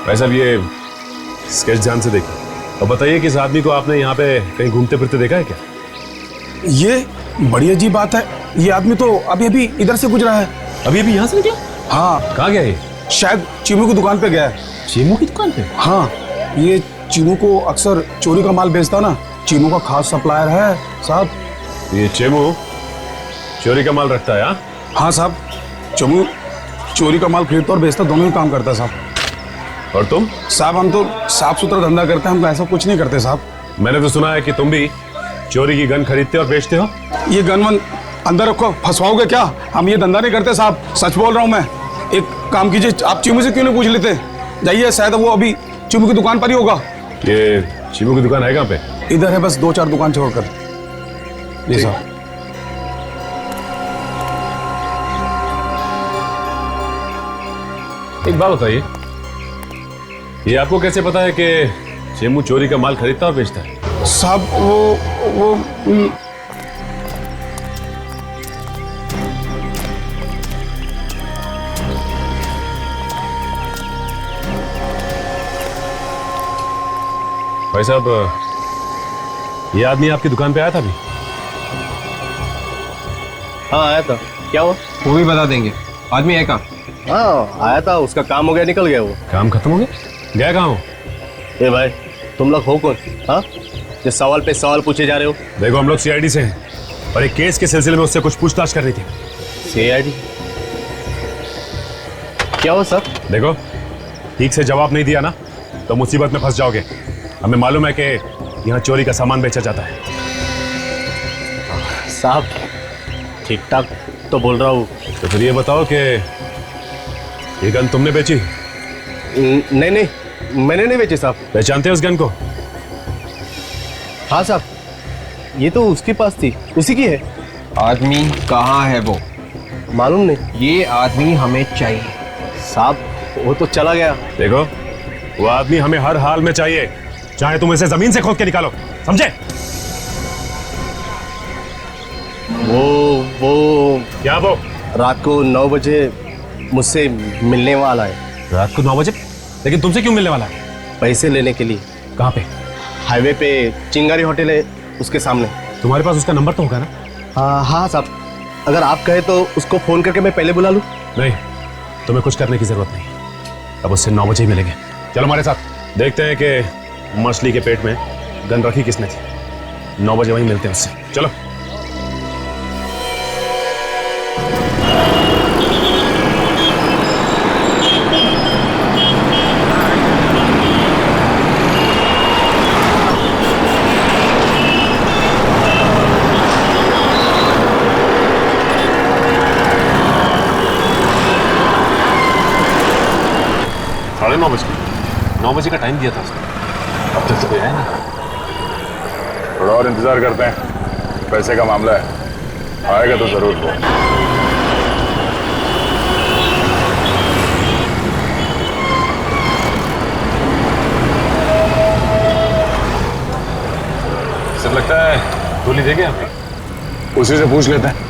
भाई साहब, ये स्केच ध्यान से देखिए और बताइए कि इस आदमी को आपने यहाँ पे कहीं घूमते फिरते देखा है क्या? ये बड़ी अजीब बात है, ये आदमी तो अभी अभी इधर से गुजरा है। अभी अभी यहाँ से निकला? हाँ। कहाँ गया ये? शायद चीमू की दुकान पे गया है। चीमू की दुकान पे? हाँ, ये चीमू को अक्सर चोरी का माल बेचता ना, चीमू का खास सप्लायर है साहब। ये चीमू चोरी का माल रखता है? हाँ साहब, चीमू चोरी का माल खरीदता और बेचता दोनों ही काम करता है साहब। और तुम? साहब हम तो साफ सुथरा धंधा करते हैं, हम ऐसा कुछ नहीं करते साहब। मैंने तो सुना है कि तुम भी चोरी की गन खरीदते और बेचते हो। ये गन वन अंदर रखो, फंसवाओगे क्या? हम ये धंधा नहीं करते साहब, सच बोल रहा हूँ मैं। एक काम कीजिए, आप चीमू से क्यों नहीं पूछ लेते? जाइए, शायद वो अभी चीमू की दुकान पर ही होगा। ये चीमू की दुकान है कहाँ पे? इधर है, बस 2-4 दुकान छोड़कर। जी साहब। एक बात बताइए, ये आपको कैसे पता है कि चीमू चोरी का माल खरीदता और बेचता है? साहब वो भाई साहब, ये आदमी आपकी दुकान पे आया था अभी? हाँ आया था। क्या हुआ? वो भी बता देंगे। आदमी है कहाँ? हाँ आया था, उसका काम हो गया, निकल गया वो। काम खत्म हो गया? गया कहाँ हो? ए भाई, तुम लोग हो कौन? हाँ, जो सवाल पे सवाल पूछे जा रहे हो? देखो, हम लोग सीआईडी से हैं और एक केस के सिलसिले में उससे कुछ पूछताछ कर रही थी। सीआईडी? क्या हुआ सर? देखो, ठीक से जवाब नहीं दिया ना तो मुसीबत में फंस जाओगे। हमें मालूम है कि यहाँ चोरी का सामान बेचा जाता है। साहब ठीक ठाक तो बोल रहा हूँ। तो फिर ये बताओ कि ये गन तुमने बेची? नहीं नहीं, मैंने नहीं बेची साहब। पहचानते हो उस गन को? हाँ साहब, ये तो उसके पास थी, उसी की है। आदमी कहाँ है वो? मालूम नहीं। ये आदमी हमें चाहिए साहब। वो तो चला गया। देखो, वो आदमी हमें हर हाल में चाहिए, चाहे तुम इसे जमीन से खोद के निकालो, समझे? वो क्या? वो रात को 9 बजे मुझसे मिलने वाला है। रात को 9 बजे? लेकिन तुमसे क्यों मिलने वाला है? पैसे लेने के लिए। कहाँ पे? हाईवे पे चिंगारी होटल है, उसके सामने। तुम्हारे पास उसका नंबर तो होगा ना? हाँ साहब, अगर आप कहे तो उसको फोन करके मैं पहले बुला लूं। नहीं, तुम्हें कुछ करने की जरूरत नहीं, अब उससे 9 बजे ही मिलेंगे। चलो हमारे साथ, देखते हैं कि मछली के पेट में गन रखी किसने थी। 9 बजे वहीं मिलते हैं उससे। चलो। साढ़े 9 बजे? 9 बजे का टाइम दिया था उसने, अब तक तो कोई आया नहीं। थोड़ा और इंतजार करते हैं, पैसे का मामला है, आएगा तो जरूर वो। सब लगता है गोली दे गया, उसी से पूछ लेते हैं।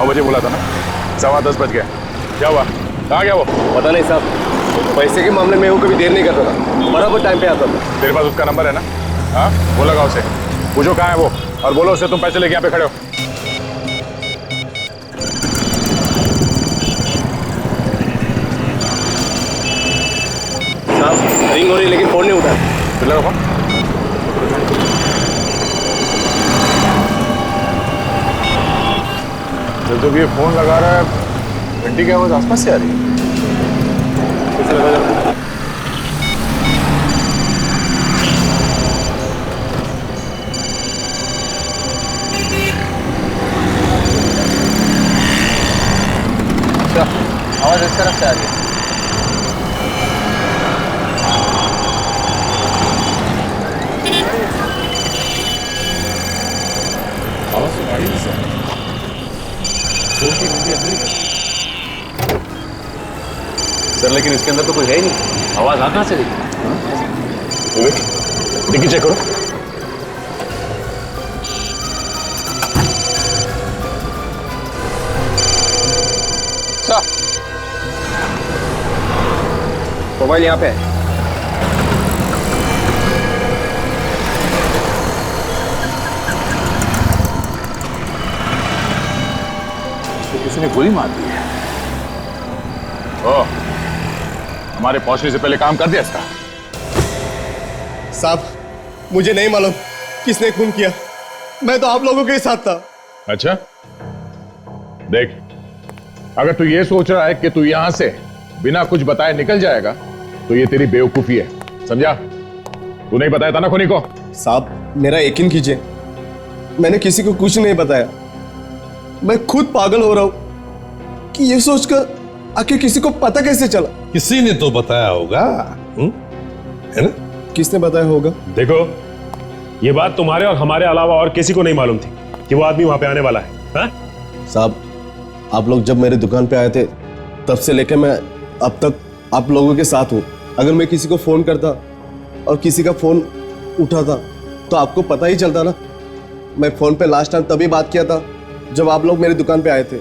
बजे बोला था ना, 10:15 बज गया। क्या हुआ? कहाँ गया वो? पता नहीं साहब, पैसे के मामले में वो कभी देर नहीं करता था, बराबर टाइम पे आता था। तेरे पास उसका नंबर है ना? हाँ, वो लगाओ उसे, पूछो कहाँ है वो और बोलो उससे तुम पैसे लेके यहाँ पे खड़े हो। रिंग हो रही लेकिन फोन नहीं उठा रहा। फिर लगा फोन। जब ये फोन लगा रहा है, घंटी की आवाज आसपास से आ रही है। कैसे लगा जरा? अच्छा, आवाज इस तरफ से आ रही है। आवाज तो आ रही है सर। सर लेकिन इसके अंदर तो कोई है ही नहीं, आवाज आ कहां से रही? डिक्की चेक करो। मोबाइल यहाँ पे है। किसी ने गोली मार दी है। ओह, हमारे पहुंचने से पहले काम कर दिया इसका। साहब मुझे नहीं मालूम किसने खून किया, मैं तो आप लोगों के साथ था। अच्छा, देख, अगर तू ये सोच रहा है कि तू यहां से बिना कुछ बताए निकल जाएगा तो ये तेरी बेवकूफी है, समझा? तू नहीं बताया था ना खुनी को? साहब मेरा यकीन कीजिए, मैंने किसी को कुछ नहीं बताया। मैं खुद पागल हो रहा हूं कि ये सोचकर आखिर किसी को पता कैसे चला। किसी ने तो बताया होगा, है ना? किसने बताया होगा? देखो, ये बात तुम्हारे और हमारे अलावा और किसी को नहीं मालूम थी कि वो आदमी वहां पे आने वाला है। हा? साहब आप लोग जब मेरे दुकान पे आए थे तब से लेकर मैं अब तक आप लोगों के साथ हूं। अगर मैं किसी को फोन करता और किसी का फोन उठाता तो आपको पता ही चलता ना। मैं फोन पे लास्ट टाइम तभी बात किया था जब आप लोग मेरी दुकान पे आए थे।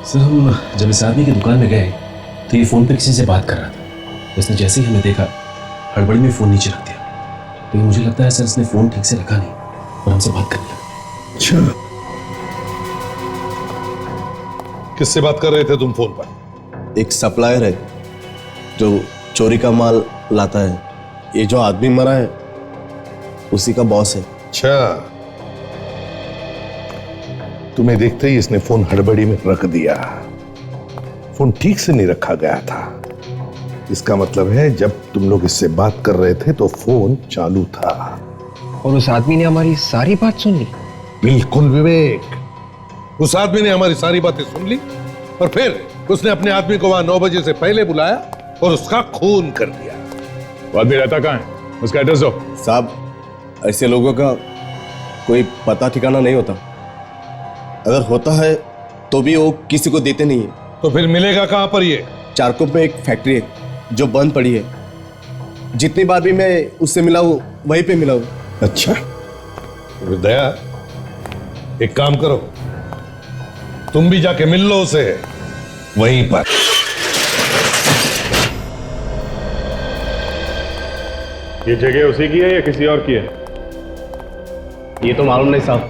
सर हम जब इस आदमी की दुकान में गए तो ये फोन पे किसी से बात कर रहा था। उसने जैसे ही हमें देखा हड़बड़ी में फोन नीचे रख दिया, लेकिन मुझे लगता है सर इसने फोन ठीक से रखा नहीं और हमसे बात करने लगा। अच्छा, किससे बात कर रहे थे तुम फोन पर? एक सप्लायर है जो चोरी का माल लाता है। ये जो आदमी मरा है उसी का बॉस है। अच्छा, तुम्हें देखते ही इसने फोन हड़बड़ी में रख दिया। फोन ठीक से नहीं रखा गया था। इसका मतलब है जब तुम लोग इससे बात कर रहे थे तो फोन चालू था। और उस आदमी ने हमारी सारी बात सुन ली। बिल्कुल विवेक, उस आदमी ने हमारी सारी बातें सुन ली और फिर उसने अपने आदमी को वहां 9 बजे से पहले बुलाया और उसका खून कर दिया। वो आदमी रहता कहां है? उसका एड्रेस दो। साहब ऐसे लोगों का कोई पता ठिकाना नहीं होता। अगर होता है तो भी वो किसी को देते नहीं है। तो फिर मिलेगा कहां पर? ये चारकोप में एक फैक्ट्री है जो बंद पड़ी है। जितनी बार भी मैं उससे मिला हूं वहीं पे मिला हूं। अच्छा, दया एक काम करो, तुम भी जाके मिल लो उसे वहीं पर। ये जगह उसी की है या किसी और की है? ये तो मालूम नहीं साहब,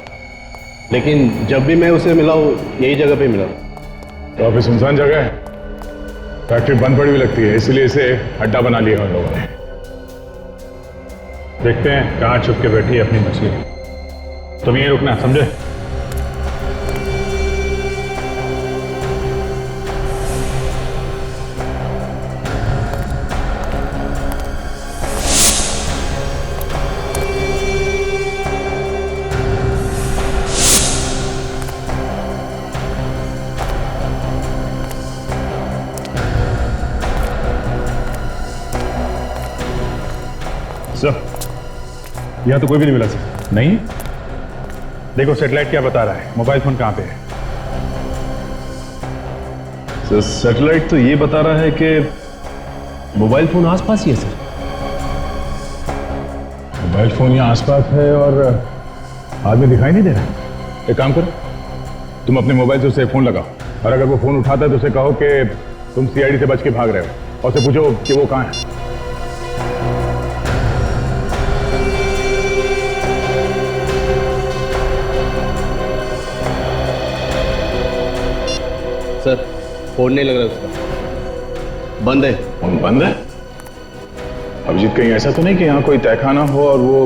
लेकिन जब भी मैं उसे मिला हूं यही जगह पे मिला। तो ऑफिस सुनसान जगह है, फैक्ट्री बंद पड़ी हुई लगती है, इसलिए इसे अड्डा बना लिया उन लोगों ने। देखते हैं कहाँ छुप के बैठी है अपनी मछली। तुम यहीं रुकना, समझे? सर, यहाँ तो कोई भी नहीं मिला सर। नहीं? देखो सैटेलाइट क्या बता रहा है, मोबाइल फोन कहाँ पे है? सर सैटेलाइट तो ये बता रहा है कि मोबाइल फोन आसपास ही है सर। मोबाइल फोन यहाँ आसपास है और आदमी दिखाई नहीं दे रहा। एक काम करो, तुम अपने मोबाइल से उसे फोन लगाओ और अगर वो फोन उठाता है तो उसे कहो कि तुम सीआईडी से बच के भाग रहे हो। और उसे पूछो कि वो कहाँ है। सर फोन नहीं लग रहा उसका, बंद है। फोन बंद है? अभिजीत कहीं ऐसा तो नहीं कि यहाँ कोई तहखाना हो और वो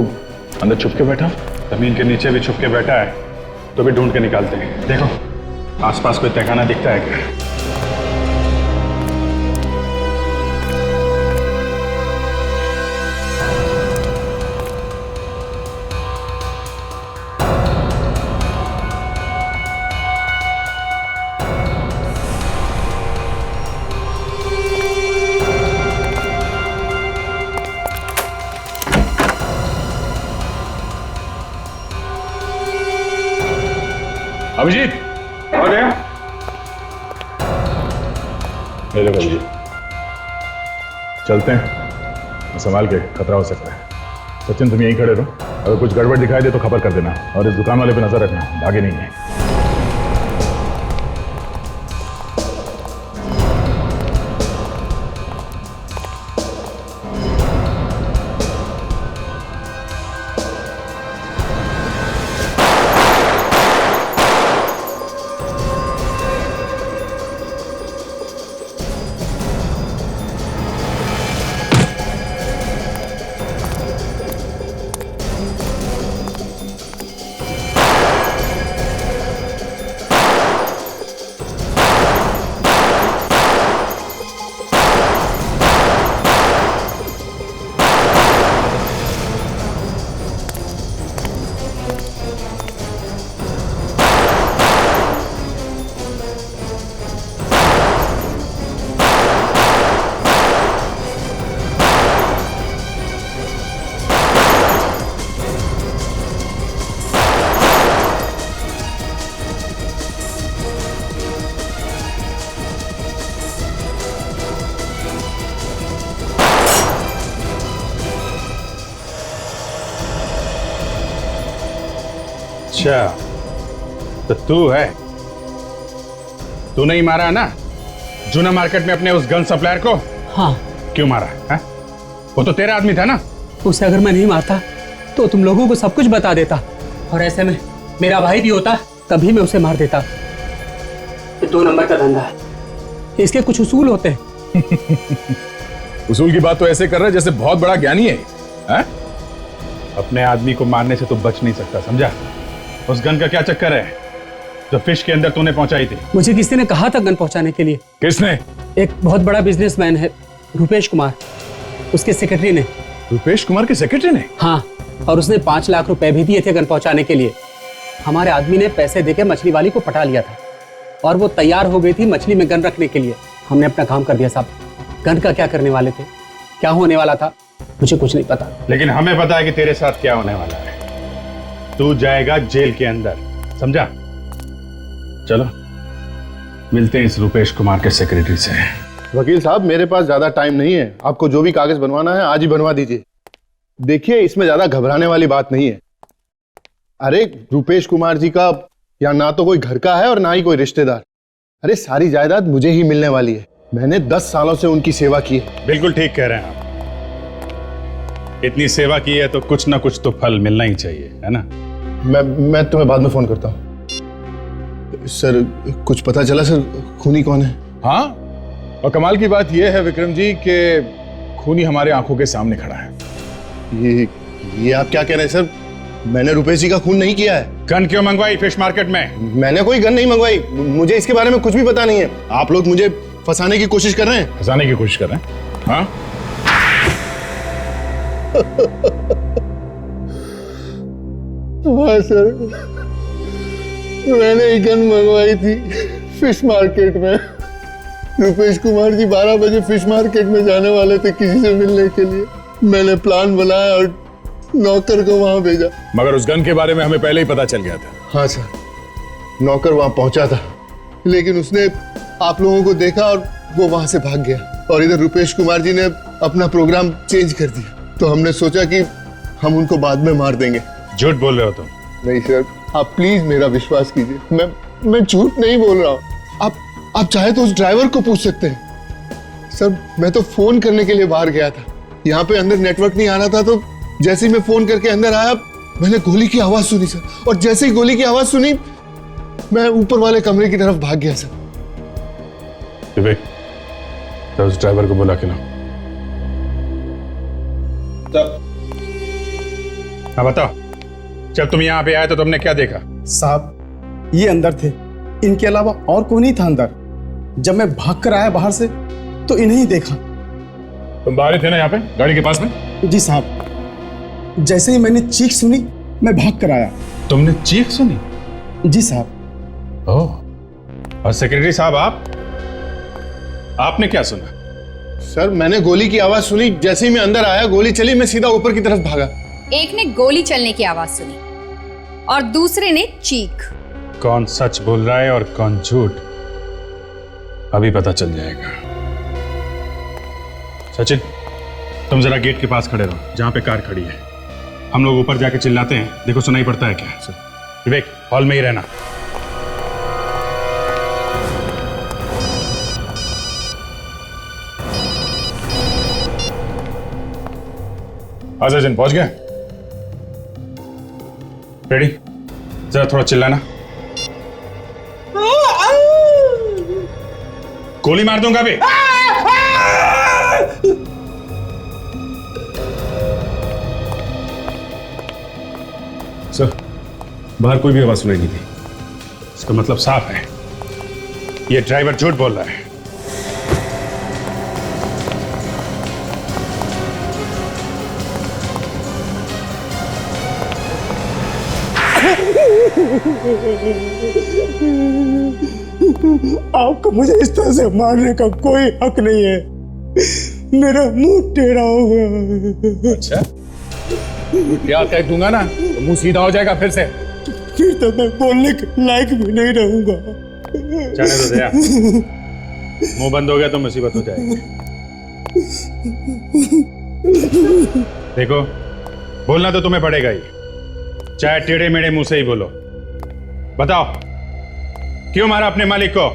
अंदर छुप के बैठा? जमीन के नीचे भी छुप के बैठा है तो भी ढूंढ के निकालते हैं। देखो आसपास कोई तहखाना दिखता है क्या? अभिजीत आ गया? ले लो अभिजीत, चलते हैं, संभाल के, खतरा हो सकता है। सचिन तुम यहीं खड़े रहो, अगर कुछ गड़बड़ दिखाई दे तो खबर कर देना, और इस दुकान वाले पे नजर रखना, भागे नहीं है। अच्छा तो तू है, तू नहीं मारा ना जूना मार्केट में अपने उस गन सप्लायर को? हाँ। क्यों मारा है? वो तो तेरा आदमी था ना। उसे अगर मैं नहीं मारता तो तुम लोगों को सब कुछ बता देता, और ऐसे में मेरा भाई भी होता तभी मैं उसे मार देता। ये 2 नंबर का धंधा है, इसके कुछ उसूल होते हैं। उसूल की बात तो ऐसे कर रहे जैसे बहुत बड़ा ज्ञानी है, है? अपने आदमी को मारने से तो बच नहीं सकता, समझा? उस गन का क्या चक्कर है जो फिश के अंदर तूने पहुंचाई थी? मुझे किसी ने कहा था गन पहुंचाने के लिए। किसने? एक बहुत बड़ा बिजनेसमैन है, रुपेश कुमार, उसके सेक्रेटरी ने। रुपेश कुमार के सेक्रेटरी ने? हाँ, और उसने 5 लाख रुपए भी दिए थे गन पहुंचाने के लिए। हमारे आदमी ने पैसे देके मछली वाली को पटा लिया था और वो तैयार हो गई थी मछली में गन रखने के लिए। हमने अपना काम कर दिया साहब। गन का क्या करने वाले थे, क्या होने वाला था, मुझे कुछ नहीं पता। लेकिन हमें पता है कि तेरे साथ क्या होने वाला है। तू जाएगा जेल के अंदर, समझा? चलो मिलते हैं इस रुपेश कुमार के सेक्रेटरी से। वकील साहब मेरे पास ज्यादा टाइम नहीं है, आपको जो भी कागज बनवाना है आज ही बनवा दीजिए। देखिए इसमें ज्यादा घबराने वाली बात नहीं है। अरे रुपेश कुमार जी का या ना तो कोई घर का है और ना ही कोई रिश्तेदार। अरे सारी जायदाद मुझे ही मिलने वाली है, मैंने 10 सालों से उनकी सेवा की है। बिल्कुल ठीक कह रहे हैं आप, इतनी सेवा की है तो कुछ ना कुछ तो फल मिलना ही चाहिए, है ना? मैं तुम्हें बाद में फोन करता हूँ। सर कुछ पता चला सर, खूनी कौन है? हाँ, और कमाल की बात यह है विक्रम जी कि खूनी हमारे आंखों के सामने खड़ा है। ये आप क्या कह रहे हैं सर? मैंने रुपेश जी का खून नहीं किया है। गन क्यों मंगवाई फिश मार्केट में? मैंने कोई गन नहीं मंगवाई, मुझे इसके बारे में कुछ भी पता नहीं है। आप लोग मुझे फंसाने की कोशिश कर रहे हैं। फंसाने की कोशिश कर रहे हैं? हाँ हाँ सर, मैंने एक गन मंगवाई थी फिश मार्केट में। रुपेश कुमार जी 12 बजे फिश मार्केट में जाने वाले थे किसी से मिलने के लिए। मैंने प्लान बनाया और नौकर को वहां भेजा। मगर उस गन के बारे में हमें पहले ही पता चल गया था। हाँ सर, नौकर वहां पहुंचा था लेकिन उसने आप लोगों को देखा और वो वहां से भाग गया। और इधर रुपेश कुमार जी ने अपना प्रोग्राम चेंज कर दिया, तो हमने सोचा कि हम उनको बाद में मार देंगे। झूठ बोल रहे हो तुम? नहीं सर, आप प्लीज मेरा विश्वास कीजिए, मैं झूठ नहीं बोल रहा हूँ। आप चाहे तो उस ड्राइवर को पूछ सकते हैं। सर मैं तो फोन करने के लिए बाहर गया था, यहाँ पे अंदर नेटवर्क नहीं आ रहा था, तो जैसे ही मैं फोन करके अंदर आया मैंने गोली की आवाज सुनी सर, और जैसे ही गोली की आवाज सुनी मैं ऊपर वाले कमरे की तरफ भाग गया सर। विवेक, तो उस ड्राइवर को बुला के लाओ। हाँ बताओ, जब तुम यहाँ पे आए तो तुमने क्या देखा? साहब ये अंदर थे, इनके अलावा और कोई नहीं था अंदर। जब मैं भाग कर आया बाहर से तो इन्हें ही देखा। तुम बाहर थे ना यहाँ पे गाड़ी के पास में? जी साहब, जैसे ही मैंने चीख सुनी मैं भाग कर आया। तुमने चीख सुनी? जी साहब। ओह, और सेक्रेटरी साहब आपने क्या सुना? सर मैंने गोली की आवाज सुनी, जैसे ही मैं अंदर आया गोली चली, मैं सीधा ऊपर की तरफ भागा। एक ने गोली चलने की आवाज सुनी और दूसरे ने चीख। कौन सच बोल रहा है और कौन झूठ, अभी पता चल जाएगा। सचिन, तुम जरा गेट के पास खड़े रहो जहां पे कार खड़ी है। हम लोग ऊपर जाके चिल्लाते हैं, देखो सुनाई पड़ता है क्या। विवेक, हॉल में ही रहना। सचिन पहुंच गया? रेडी? जरा थोड़ा चिल्लाना। गोली मार दूंगा अभी। सर, बाहर कोई भी आवाज सुनाई नहीं थी। इसका मतलब साफ है, ये ड्राइवर झूठ बोल रहा है। आपको मुझे इस तरह से मारने का कोई हक नहीं है। मेरा मुंह टेढ़ा हो गया। अच्छा, क्या कह दूंगा ना तो मुंह सीधा हो जाएगा फिर से। फिर तो मैं बोलने के लायक भी नहीं रहूंगा। जाने दो दया, मुंह बंद हो गया तो मुसीबत हो जाएगी। देखो, बोलना तो तुम्हें पड़ेगा ही, चाहे टेढ़े मेढ़े मुंह से ही बोलो। बताओ, क्यों मारा अपने मालिक को?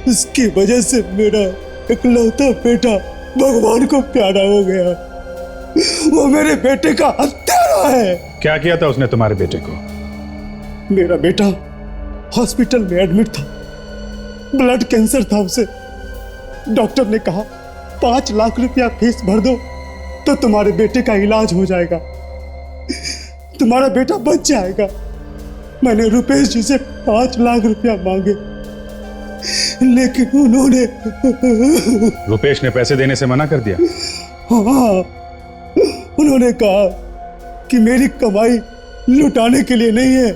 इसकी वजह से मेरा इकलौता बेटा भगवान को प्यारा हो गया। वो मेरे बेटे का हत्यारा है। क्या किया था उसने तुम्हारे बेटे को? मेरा बेटा हॉस्पिटल में एडमिट था, ब्लड कैंसर था उसे। डॉक्टर ने कहा 5 लाख रुपया फीस भर दो तो तुम्हारे बेटे का इलाज हो जाएगा, तुम्हारा बेटा बच जाएगा। मैंने रुपेश जी से 5 लाख रुपया मांगे, लेकिन उन्होंने रुपेश ने पैसे देने से मना कर दिया? हाँ, उन्होंने कहा कि मेरी कमाई लुटाने के लिए नहीं है।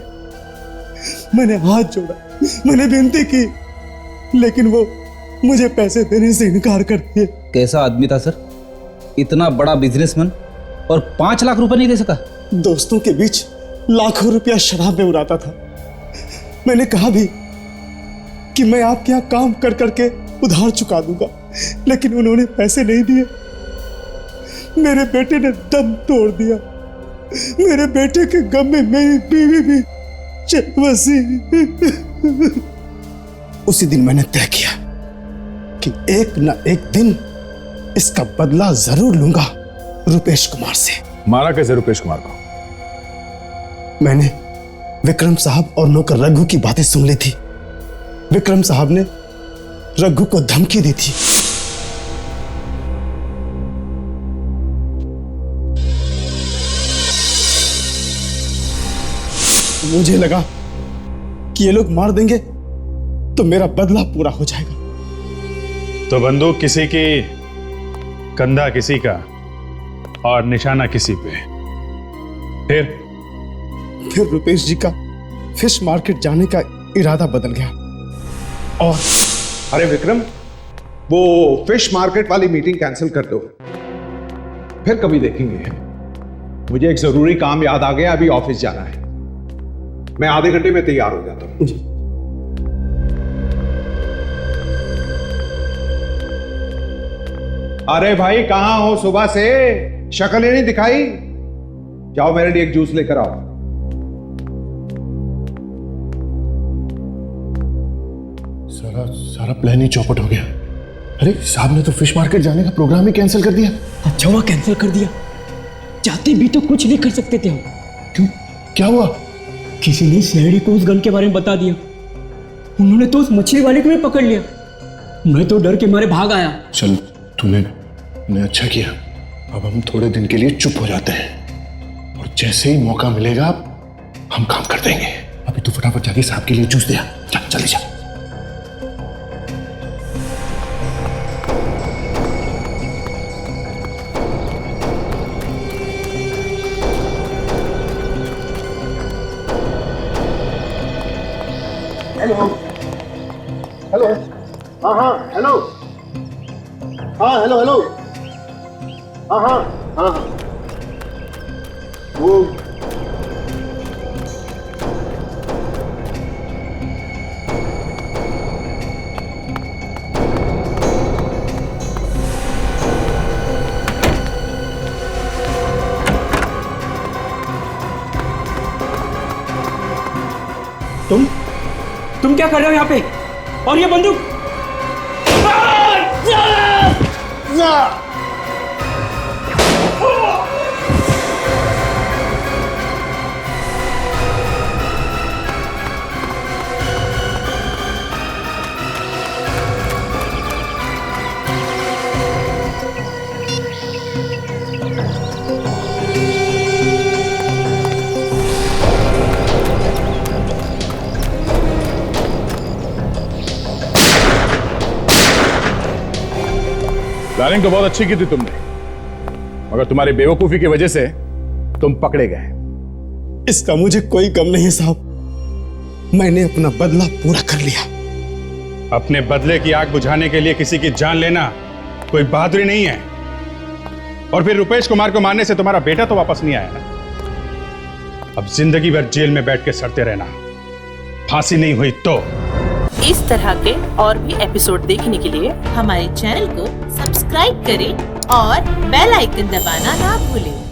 मैंने हाथ जोड़ा, मैंने विनती की, लेकिन वो मुझे पैसे देने से इनकार कर दिए। कैसा आदमी था सर, इतना बड़ा बिजनेसमैन और 5 लाख रुपए नहीं दे सका? दोस्तों के बीच लाखों रुपया शराब में उड़ाता था। मैंने कहा भी कि मैं आपके यहाँ काम कर करके उधार चुका दूंगा, लेकिन उन्होंने पैसे नहीं दिए। मेरे बेटे ने दम तोड़ दिया। मेरे बेटे के गम में मेरी बीवी भी चल बसी। उसी दिन मैंने तय किया कि एक न एक दिन इसका बदला जरूर लूंगा रुपेश कुमार से। मारा कैसे रुपेश कुमार को? मैंने विक्रम साहब और नौकर रघु की बातें सुन ली थी। विक्रम साहब ने रघु को धमकी दी थी। मुझे लगा कि ये लोग मार देंगे तो मेरा बदला पूरा हो जाएगा। तो बंदूक किसी की, कंधा किसी का और निशाना किसी पे। फिर रुपेश जी का फिश मार्केट जाने का इरादा बदल गया। और अरे विक्रम, वो फिश मार्केट वाली मीटिंग कैंसिल कर दो, फिर कभी देखेंगे। मुझे एक जरूरी काम याद आ गया, अभी ऑफिस जाना है। मैं आधे घंटे में तैयार हो जाता हूं। अरे भाई, कहां हो सुबह से? शक्ल ही नहीं दिखाई। जाओ मेरे लिए एक जूस लेकर आओ। साला हमारा प्लान ही चौपट हो गया। अरे साहब ने तो फिश मार्केट जाने का प्रोग्राम ही कैंसिल कर दिया। अच्छा हुआ कैंसिल कर दिया, चाहते भी तो कुछ नहीं कर सकते थे हम। क्यों, क्या हुआ? किसी ने सीआईडी को उस गन के बारे में बता दिया, उन्होंने तो उस मछली वाले को भी पकड़ लिया। मैं तो डर के मारे भाग आया। चल तूने अच्छा किया। अब हम थोड़े दिन के लिए चुप हो जाते हैं और जैसे ही मौका मिलेगा हम काम कर देंगे। अभी तू फटाफट जाके साहब के लिए जूस दे आ। चल जा। हेलो हेलो, हाँ हेलो, हाँ हेलो, हाँ वो तुम क्या कर रहे हो यहाँ पे? और ये बंदूक? प्लानिंग तो बहुत अच्छी की थी तुमने, मगर तुम्हारी बेवकूफी की वजह से तुम पकड़े गए। इसका मुझे कोई गम नहीं है साहब, मैंने अपना बदला पूरा कर लिया। अपने बदले की आग बुझाने के लिए किसी की जान लेना कोई बहादुरी नहीं है। और फिर रुपेश कुमार को मारने से तुम्हारा बेटा तो वापस नहीं आया ना। अब जिंदगी भर जेल में बैठ के सड़ते रहना, फांसी नहीं हुई तो। इस तरह के और भी एपिसोड देखने के लिए हमारे चैनल को सब्सक्राइब करें और बेल आइकन दबाना ना भूलें।